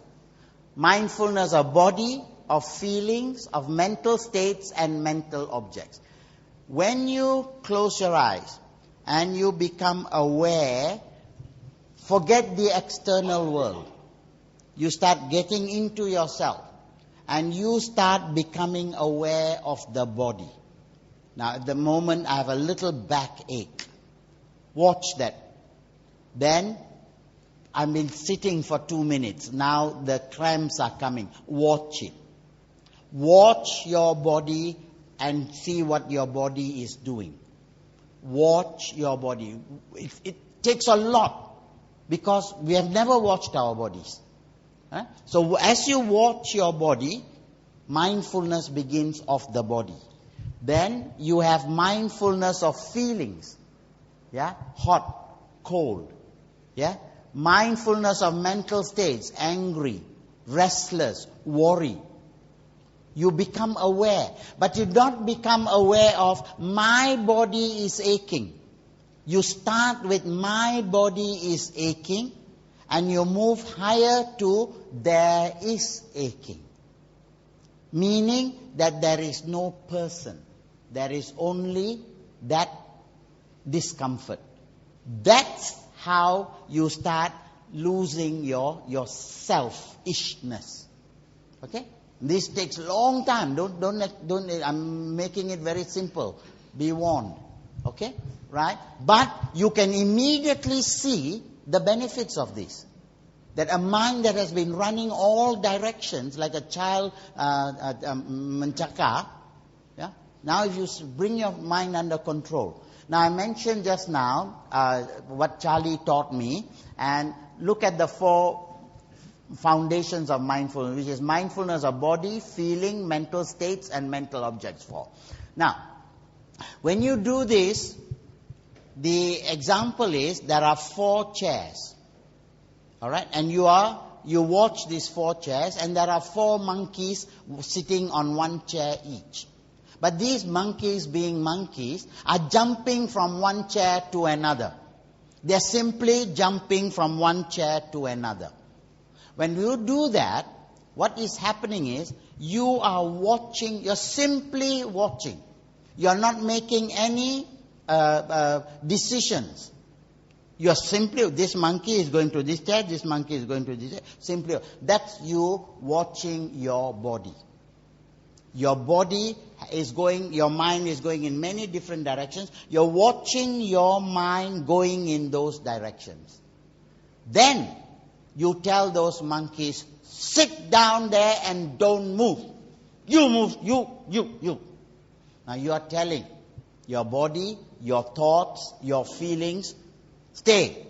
Mindfulness of body, of feelings, of mental states and mental objects. When you close your eyes and you become aware, forget the external world. You start getting into yourself and you start becoming aware of the body. Now at the moment I have a little backache. Watch that. Then I've been sitting for 2 minutes. Now the cramps are coming. Watch it. Watch your body and see what your body is doing. Watch your body. It takes a lot because we have never watched our bodies. So as you watch your body, mindfulness begins of the body. Then you have mindfulness of feelings. Yeah, hot, cold. Yeah, mindfulness of mental states, angry, restless, worry. You become aware, but you don't become aware of my body is aching. You start with my body is aching and you move higher to there is aching. Meaning that there is no person. There is only that discomfort. That's how you start losing your selfishness. Okay? This takes a long time. Don't. I'm making it very simple. Be warned. Okay? Right? But you can immediately see the benefits of this. That a mind that has been running all directions, like a child mencakar, yeah? Now if you bring your mind under control. Now I mentioned just now what Charlie taught me, and look at the 4 foundations of mindfulness, which is mindfulness of body, feeling, mental states and mental objects 4. Now, when you do this, the example is there are 4 chairs. Alright, and you watch these 4 chairs and there are 4 monkeys sitting on one chair each. But these monkeys, being monkeys, are jumping from one chair to another. They're simply jumping from one chair to another. When you do that, what is happening is, you are watching, you're simply watching. You're not making any decisions. You're simply, this monkey is going to this chair, this monkey is going to this chair. Simply, that's you watching your body. Your body is going, your mind is going in many different directions. You're watching your mind going in those directions. Then, you tell those monkeys, sit down there and don't move. You move, you. Now you are telling your body, your thoughts, your feelings, stay.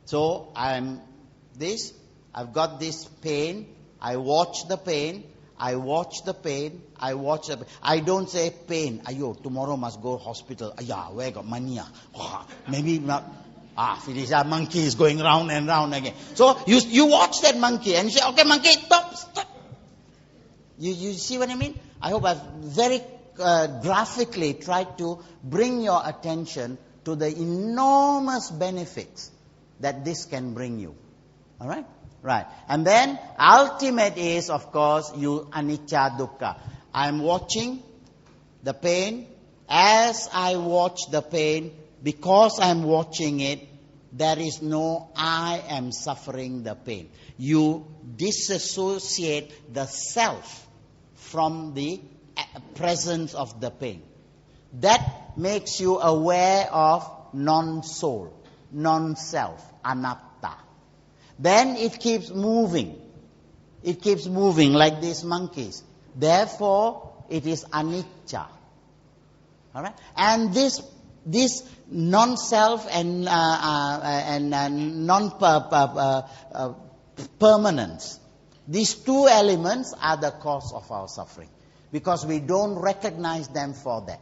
So I've got this pain, I watch the pain, I don't say pain, ayo, tomorrow must go hospital, where got money? Maybe not. Finish, that monkey is going round and round again. So you watch that monkey and you say, okay, monkey, stop. You see what I mean? I hope I've very graphically tried to bring your attention to the enormous benefits that this can bring you. All right? Right. And then, ultimate is, of course, you anicca dukkha. I'm watching the pain. As I watch the pain, because I'm watching it, there is no I am suffering the pain. You disassociate the self from the presence of the pain. That makes you aware of non-soul, non-self, anatta. Then it keeps moving. It keeps moving like these monkeys. Therefore, it is anicca. All right? And this non-self and non-permanence, these two elements are the cause of our suffering. Because we don't recognize them for that.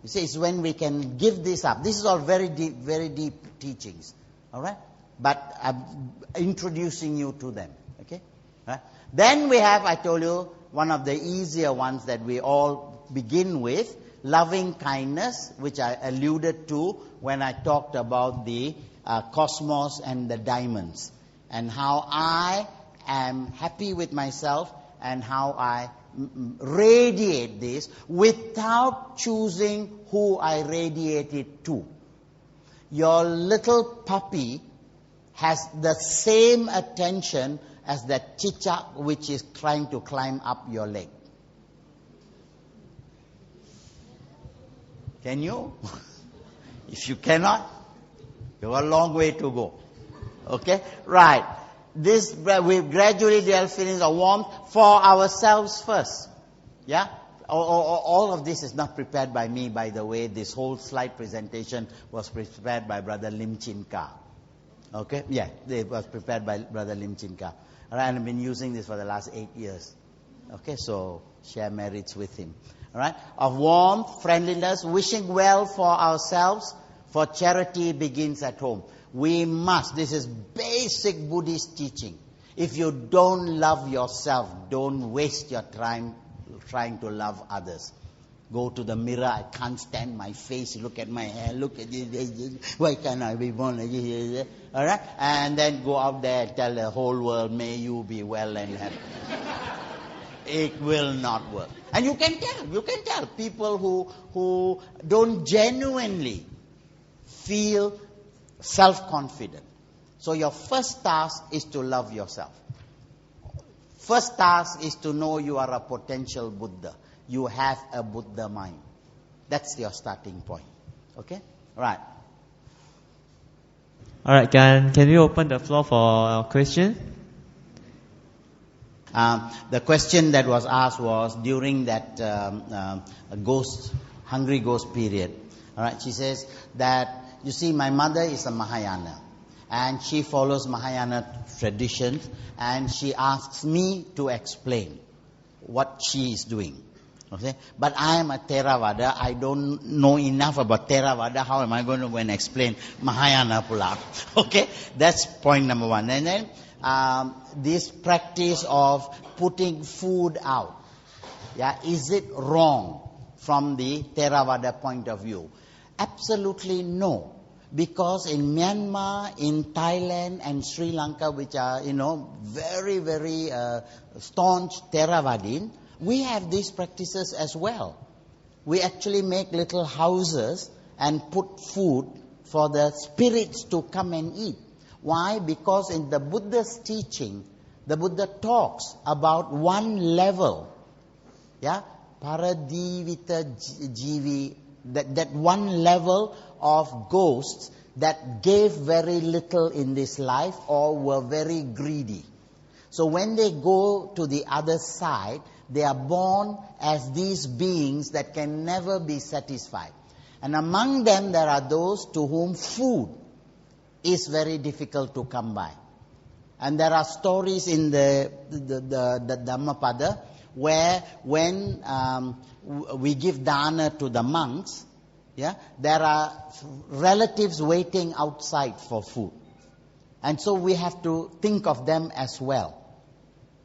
You see, it's when we can give this up. This is all very deep teachings. All right? But I'm introducing you to them. Okay? Right? Then we have, I told you, one of the easier ones that we all begin with, loving kindness, which I alluded to when I talked about the cosmos and the diamonds. And how I am happy with myself and how I radiate this without choosing who I radiate it to. Your little puppy has the same attention as that cicak which is trying to climb up your leg. Can you? If you cannot, you have a long way to go. Okay? Right. This, we gradually develop a warmth for ourselves first. Yeah? All of this is not prepared by me, by the way. This whole slide presentation was prepared by Brother Lim Chin Ka. Okay? Yeah, it was prepared by Brother Lim Chin Ka. And I've been using this for the last 8 years. Okay, so share merits with him. All right? Of warmth, friendliness, wishing well for ourselves, for charity begins at home. We must, this is basic Buddhist teaching. If you don't love yourself, don't waste your time trying to love others. Go to the mirror, I can't stand my face, look at my hair, look at this, why can't I be born like this? All right? And then go out there and tell the whole world, may you be well and happy. It will not work. And you can tell people who don't genuinely feel self-confident. So your first task is to love yourself. First task is to know you are a potential Buddha. You have a Buddha mind. That's your starting point. Okay? Right. Alright, can we open the floor for a question? The question that was asked was during that hungry ghost period. Alright, she says that, you see, my mother is a Mahayana. And she follows Mahayana traditions. And she asks me to explain what she is doing. Okay? But I am a Theravada. I don't know enough about Theravada. How am I going to go and explain Mahayana pula? Okay? That's point number one. And then this practice of putting food out. Yeah, is it wrong from the Theravada point of view? Absolutely no. Because in Myanmar, in Thailand and Sri Lanka, which are, very, very staunch Theravadin, we have these practices as well. We actually make little houses and put food for the spirits to come and eat. Why? Because in the Buddha's teaching, the Buddha talks about one level, paradivita jivi, that one level of ghosts that gave very little in this life or were very greedy. So when they go to the other side, they are born as these beings that can never be satisfied. And among them there are those to whom food is very difficult to come by. And there are stories in the Dhammapada where when we give dana to the monks, there are relatives waiting outside for food. And so we have to think of them as well.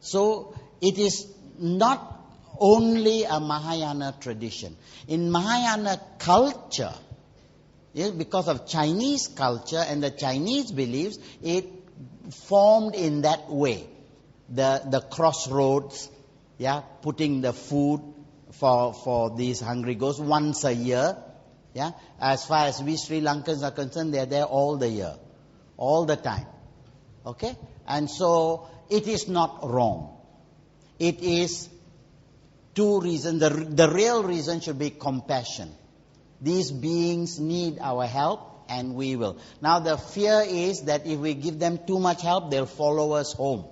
So it is not only a Mahayana tradition. In Mahayana culture, because of Chinese culture and the Chinese beliefs, it formed in that way. The crossroads, putting the food for these hungry ghosts once a year. As far as we Sri Lankans are concerned, they are there all the year, all the time. Okay? And so it is not wrong. It is two reasons. The real reason should be compassion. These beings need our help and we will. Now the fear is that if we give them too much help, they'll follow us home.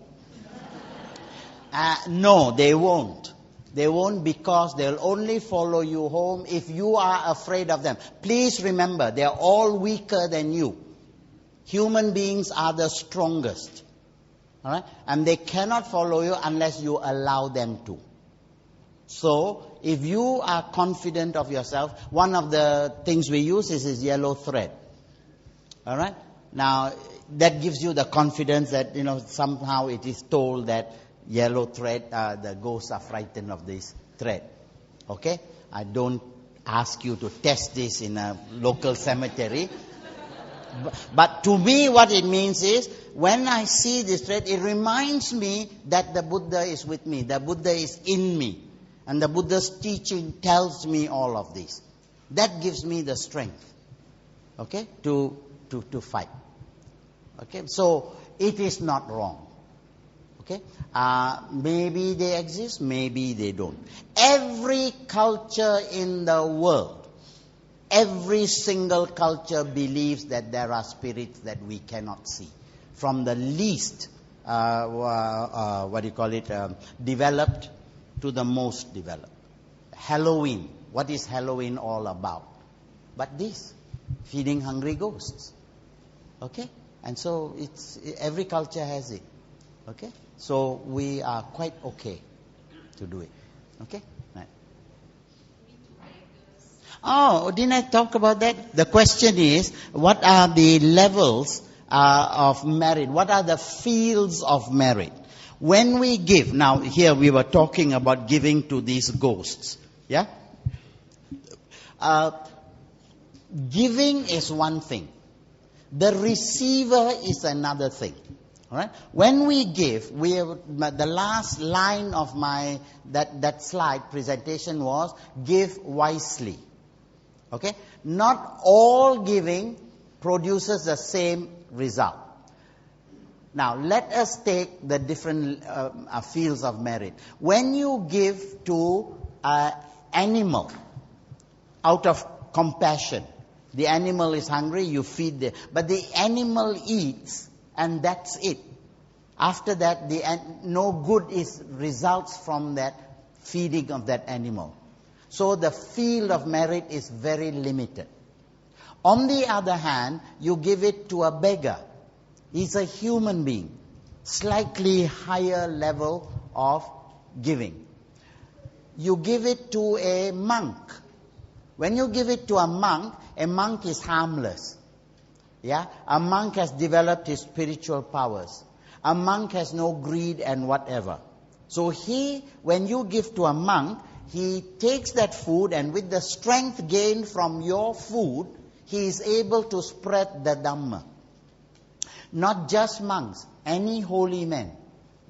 No, they won't. They won't, because they'll only follow you home if you are afraid of them. Please remember, they are all weaker than you. Human beings are the strongest. All right? And they cannot follow you unless you allow them to. So, if you are confident of yourself, one of the things we use is yellow thread. All right? Now, that gives you the confidence that, somehow it is told that yellow thread, the ghosts are frightened of this thread. Okay? I don't ask you to test this in a local cemetery. But to me, what it means is, when I see this thread, it reminds me that the Buddha is with me. The Buddha is in me. And the Buddha's teaching tells me all of this. That gives me the strength, okay, to fight. Okay? So, it is not wrong. Okay? Maybe they exist, maybe they don't. Every culture in the world, every single culture believes that there are spirits that we cannot see. From the least, developed to the most developed. Halloween. What is Halloween all about? But this, feeding hungry ghosts. Okay? And so every culture has it. Okay? So we are quite okay to do it. Okay? Right. Oh, didn't I talk about that? The question is, what are the levels of merit? What are the fields of merit? When we give, now here we were talking about giving to these ghosts. Yeah? Giving is one thing. The receiver is another thing. All right? When we give, the last line of my that slide presentation was, give wisely. Okay? Not all giving produces the same result. Now, let us take the different fields of merit. When you give to an animal out of compassion, the animal is hungry, you feed it. But the animal eats, and that's it. After that, no good results from that feeding of that animal. So the field of merit is very limited. On the other hand, you give it to a beggar. He's a human being. Slightly higher level of giving. You give it to a monk. When you give it to a monk is harmless. Yeah? A monk has developed his spiritual powers. A monk has no greed and whatever. So when you give to a monk, he takes that food, and with the strength gained from your food, he is able to spread the Dhamma. Not just monks, any holy man.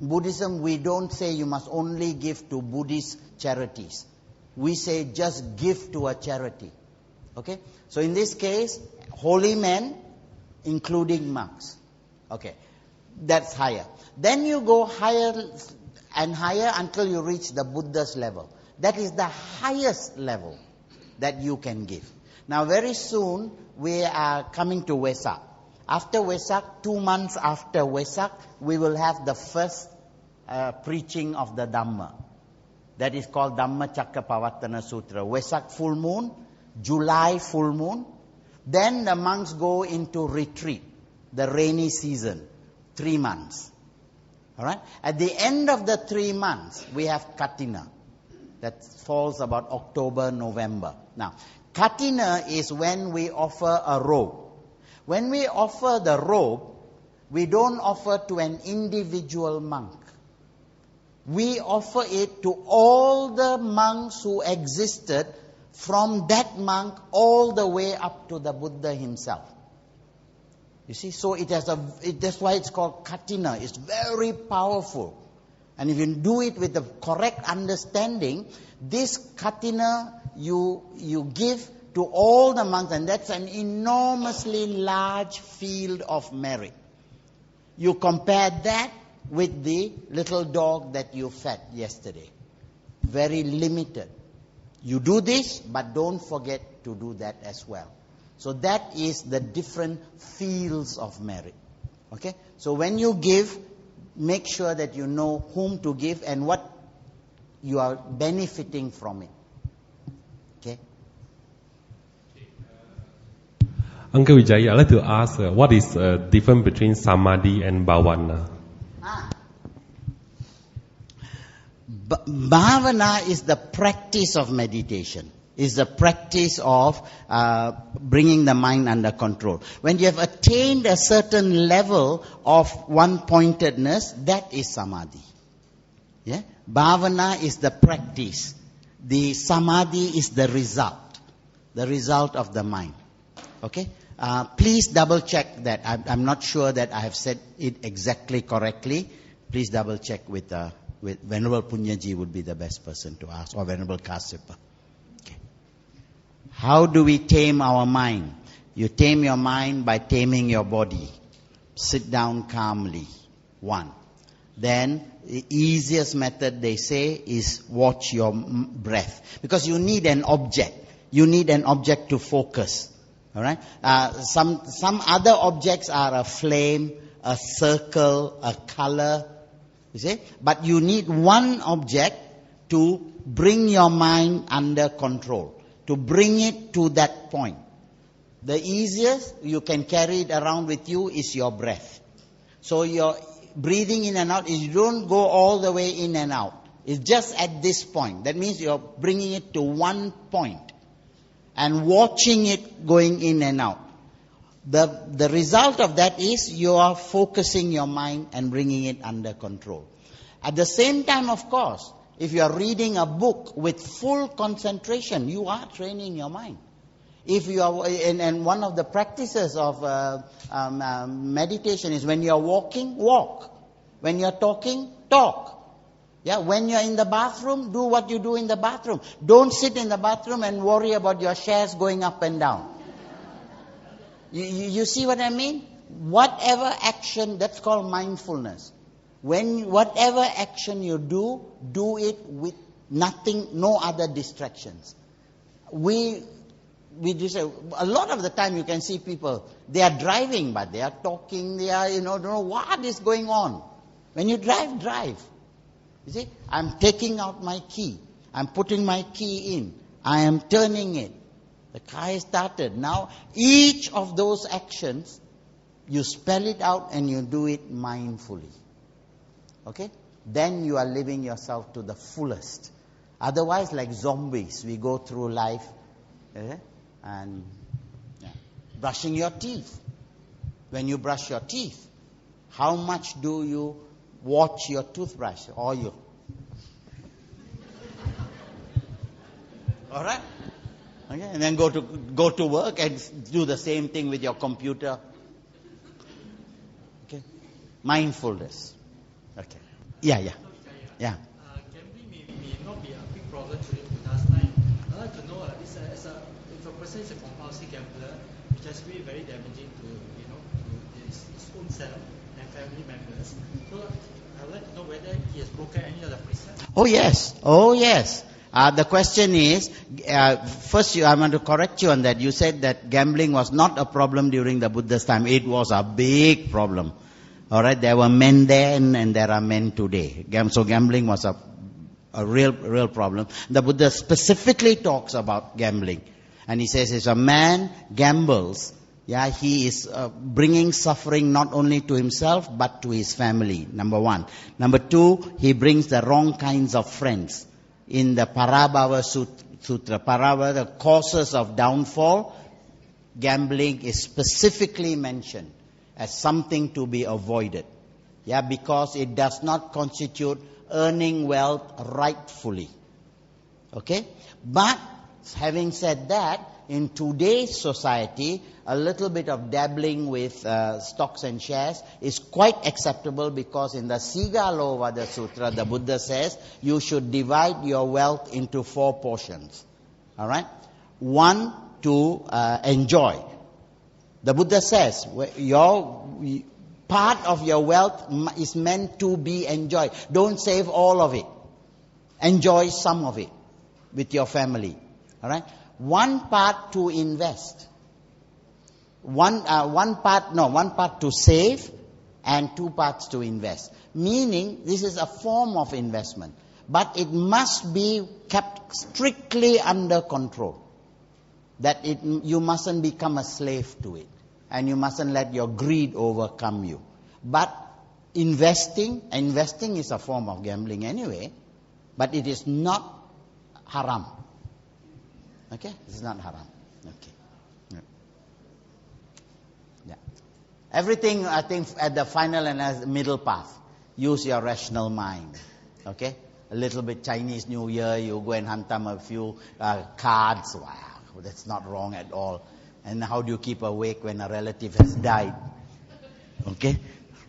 In Buddhism, we don't say you must only give to Buddhist charities. We say just give to a charity. Okay? So in this case, holy men, including monks. Okay. That's higher. Then you go higher and higher until you reach the Buddha's level. That is the highest level that you can give. Now very soon we are coming to Vesak. After Vesak, 2 months after Vesak, we will have the first preaching of the Dhamma. That is called Dhamma Cakkappavattana Sutra. Vesak full moon, July full moon. Then the monks go into retreat, the rainy season, 3 months. Alright? At the end of the 3 months, we have Katina. That falls about October, November. Now, Katina is when we offer a robe. When we offer the robe, we don't offer to an individual monk. We offer it to all the monks who existed from that monk all the way up to the Buddha himself. You see, so that's why it's called Katina. It's very powerful. And if you do it with the correct understanding, this Katina you give to all the monks, and that's an enormously large field of merit. You compare that with the little dog that you fed yesterday. Very limited. You do this, but don't forget to do that as well. So that is the different fields of merit. Okay? So when you give, make sure that you know whom to give and what you are benefiting from it. Okay? Uncle Vijay, I'd like to ask, what is the difference between Samadhi and Bhavana? Bhavana is the practice of meditation. Is the practice of bringing the mind under control. When you have attained a certain level of one-pointedness, that is samadhi. Yeah? Bhavana is the practice. The samadhi is the result of the mind. Okay? Please double check that. I'm not sure that I have said it exactly correctly. Please double check with Venerable Punyaji would be the best person to ask, or Venerable Kasyapa. How do we tame our mind? You tame your mind by taming your body. Sit down calmly. 1. Then, the easiest method they say is watch your breath. Because you need an object. You need an object to focus. Alright? Some other objects are a flame, a circle, a color. You see? But you need one object to bring your mind under control. To bring it to that point. The easiest you can carry it around with you is your breath. So your breathing in and out, you don't go all the way in and out. It's just at this point. That means you're bringing it to one point and watching it going in and out. The result of that is you are focusing your mind and bringing it under control. At the same time, of course, if you are reading a book with full concentration, you are training your mind. If you are, and one of the practices of meditation is when you are walking, walk. When you are talking, talk. Yeah, when you are in the bathroom, do what you do in the bathroom. Don't sit in the bathroom and worry about your shares going up and down. You see what I mean? Whatever action, that's called mindfulness. Whatever action you do it with nothing, no other distractions. We just, a lot of the time you can see people, they are driving, but they are talking, they are, don't know what is going on. When you drive. You see, I'm taking out my key. I'm putting my key in. I am turning it. The car is started. Now, each of those actions, you spell it out and you do it mindfully. Okay? Then you are living yourself to the fullest. Otherwise, like zombies, we go through life and brushing your teeth. When you brush your teeth, how much do you watch your toothbrush or All right? Okay, and then go to work and do the same thing with your computer. Okay, mindfulness. Okay, yeah. Gambling may not be a big problem during Buddha's time. I'd like to know if a person is a compulsive gambler, which is really very damaging to his own self and family members. So I'd like to know whether he has broken any of the precepts. Oh yes. The question is, first I want to correct you on that. You said that gambling was not a problem during the Buddha's time. It was a big problem. All right, there were men then and there are men today. So gambling was a real problem. The Buddha specifically talks about gambling. And he says if a man gambles, he is bringing suffering not only to himself but to his family, number one. Number two, he brings the wrong kinds of friends. In the Parabhava Sutra, the causes of downfall, gambling is specifically mentioned as something to be avoided. Because it does not constitute earning wealth rightfully. Okay? But, having said that, in today's society, a little bit of dabbling with stocks and shares is quite acceptable, because in the Sigalovada Sutra, the Buddha says, you should divide your wealth into 4 portions. Alright? 1 to enjoy. The Buddha says, your part of your wealth is meant to be enjoyed. Don't save all of it. Enjoy some of it with your family. Alright? 1 part to invest. One part to save, and 2 parts to invest. Meaning, this is a form of investment. But it must be kept strictly under control. That you mustn't become a slave to it. And you mustn't let your greed overcome you. But investing is a form of gambling anyway. But it is not haram. Okay? It's not haram. Okay. Yeah. Everything, I think, at the final and middle path. Use your rational mind. Okay? A little bit Chinese New Year, you go and hunt them a few cards. Wow, that's not wrong at all. And how do you keep awake when a relative has died? Okay?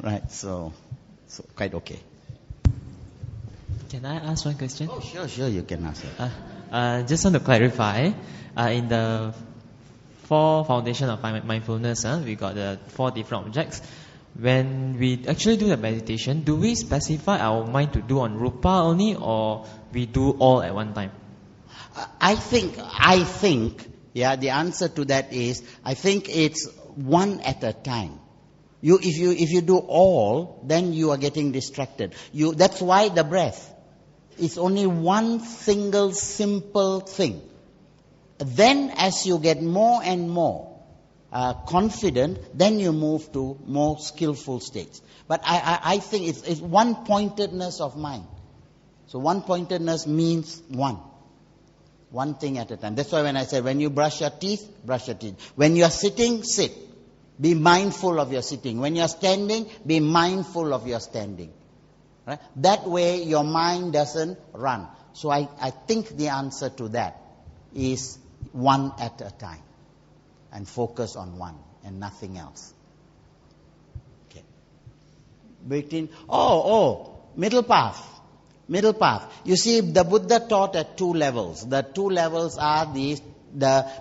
Right, so quite okay. Can I ask one question? Oh, sure, you can ask it. Just want to clarify, in the 4 foundation of mindfulness, we got the 4 different objects. When we actually do the meditation, do we specify our mind to do on rupa only, or we do all at one time? I think, the answer to that is, I think it's one at a time. If you do all, then you are getting distracted. That's why the breath is only one single simple thing. Then as you get more and more confident, then you move to more skillful states. But I think it's one-pointedness of mind. So one-pointedness means one thing at a time. That's why when I said, when you brush your teeth, brush your teeth. When you are sitting, sit. Be mindful of your sitting. When you are standing, be mindful of your standing. Right? That way your mind doesn't run. So I think the answer to that is one at a time. And focus on one and nothing else. Okay. Middle path. You see, the Buddha taught at 2 levels. The 2 levels are the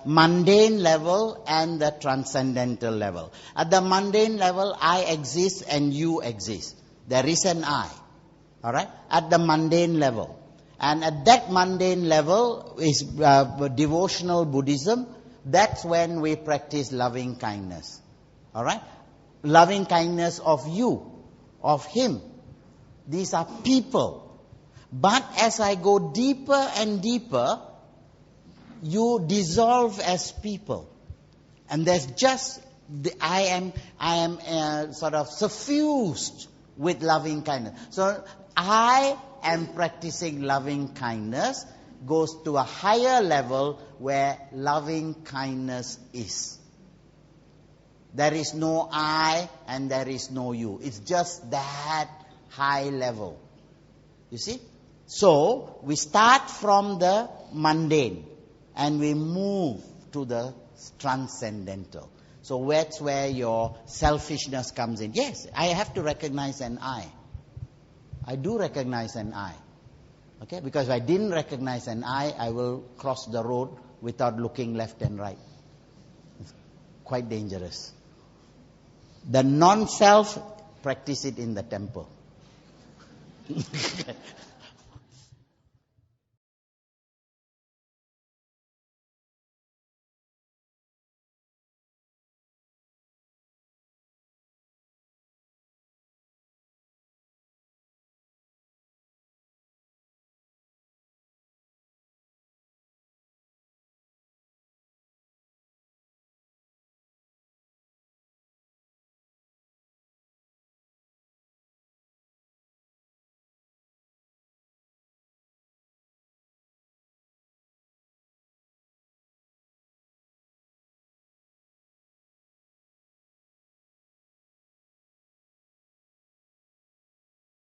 mundane level and the transcendental level. At the mundane level, I exist and you exist. There is an I. Alright? At the mundane level. And at that mundane level is devotional Buddhism. That's when we practice loving kindness. Alright? Loving kindness of you, of him. These are people. But as I go deeper and deeper, you dissolve as people. And there's just, I am sort of suffused with loving kindness. So I am practicing loving kindness, goes to a higher level where loving kindness is. There is no I and there is no you. It's just that high level. You see? So, we start from the mundane. and we move to the transcendental. So that's where your selfishness comes in. Yes, I have to recognize an I. I do recognize an I. Okay, because if I didn't recognize an I will cross the road without looking left and right. It's quite dangerous. The non-self, practice it in the temple.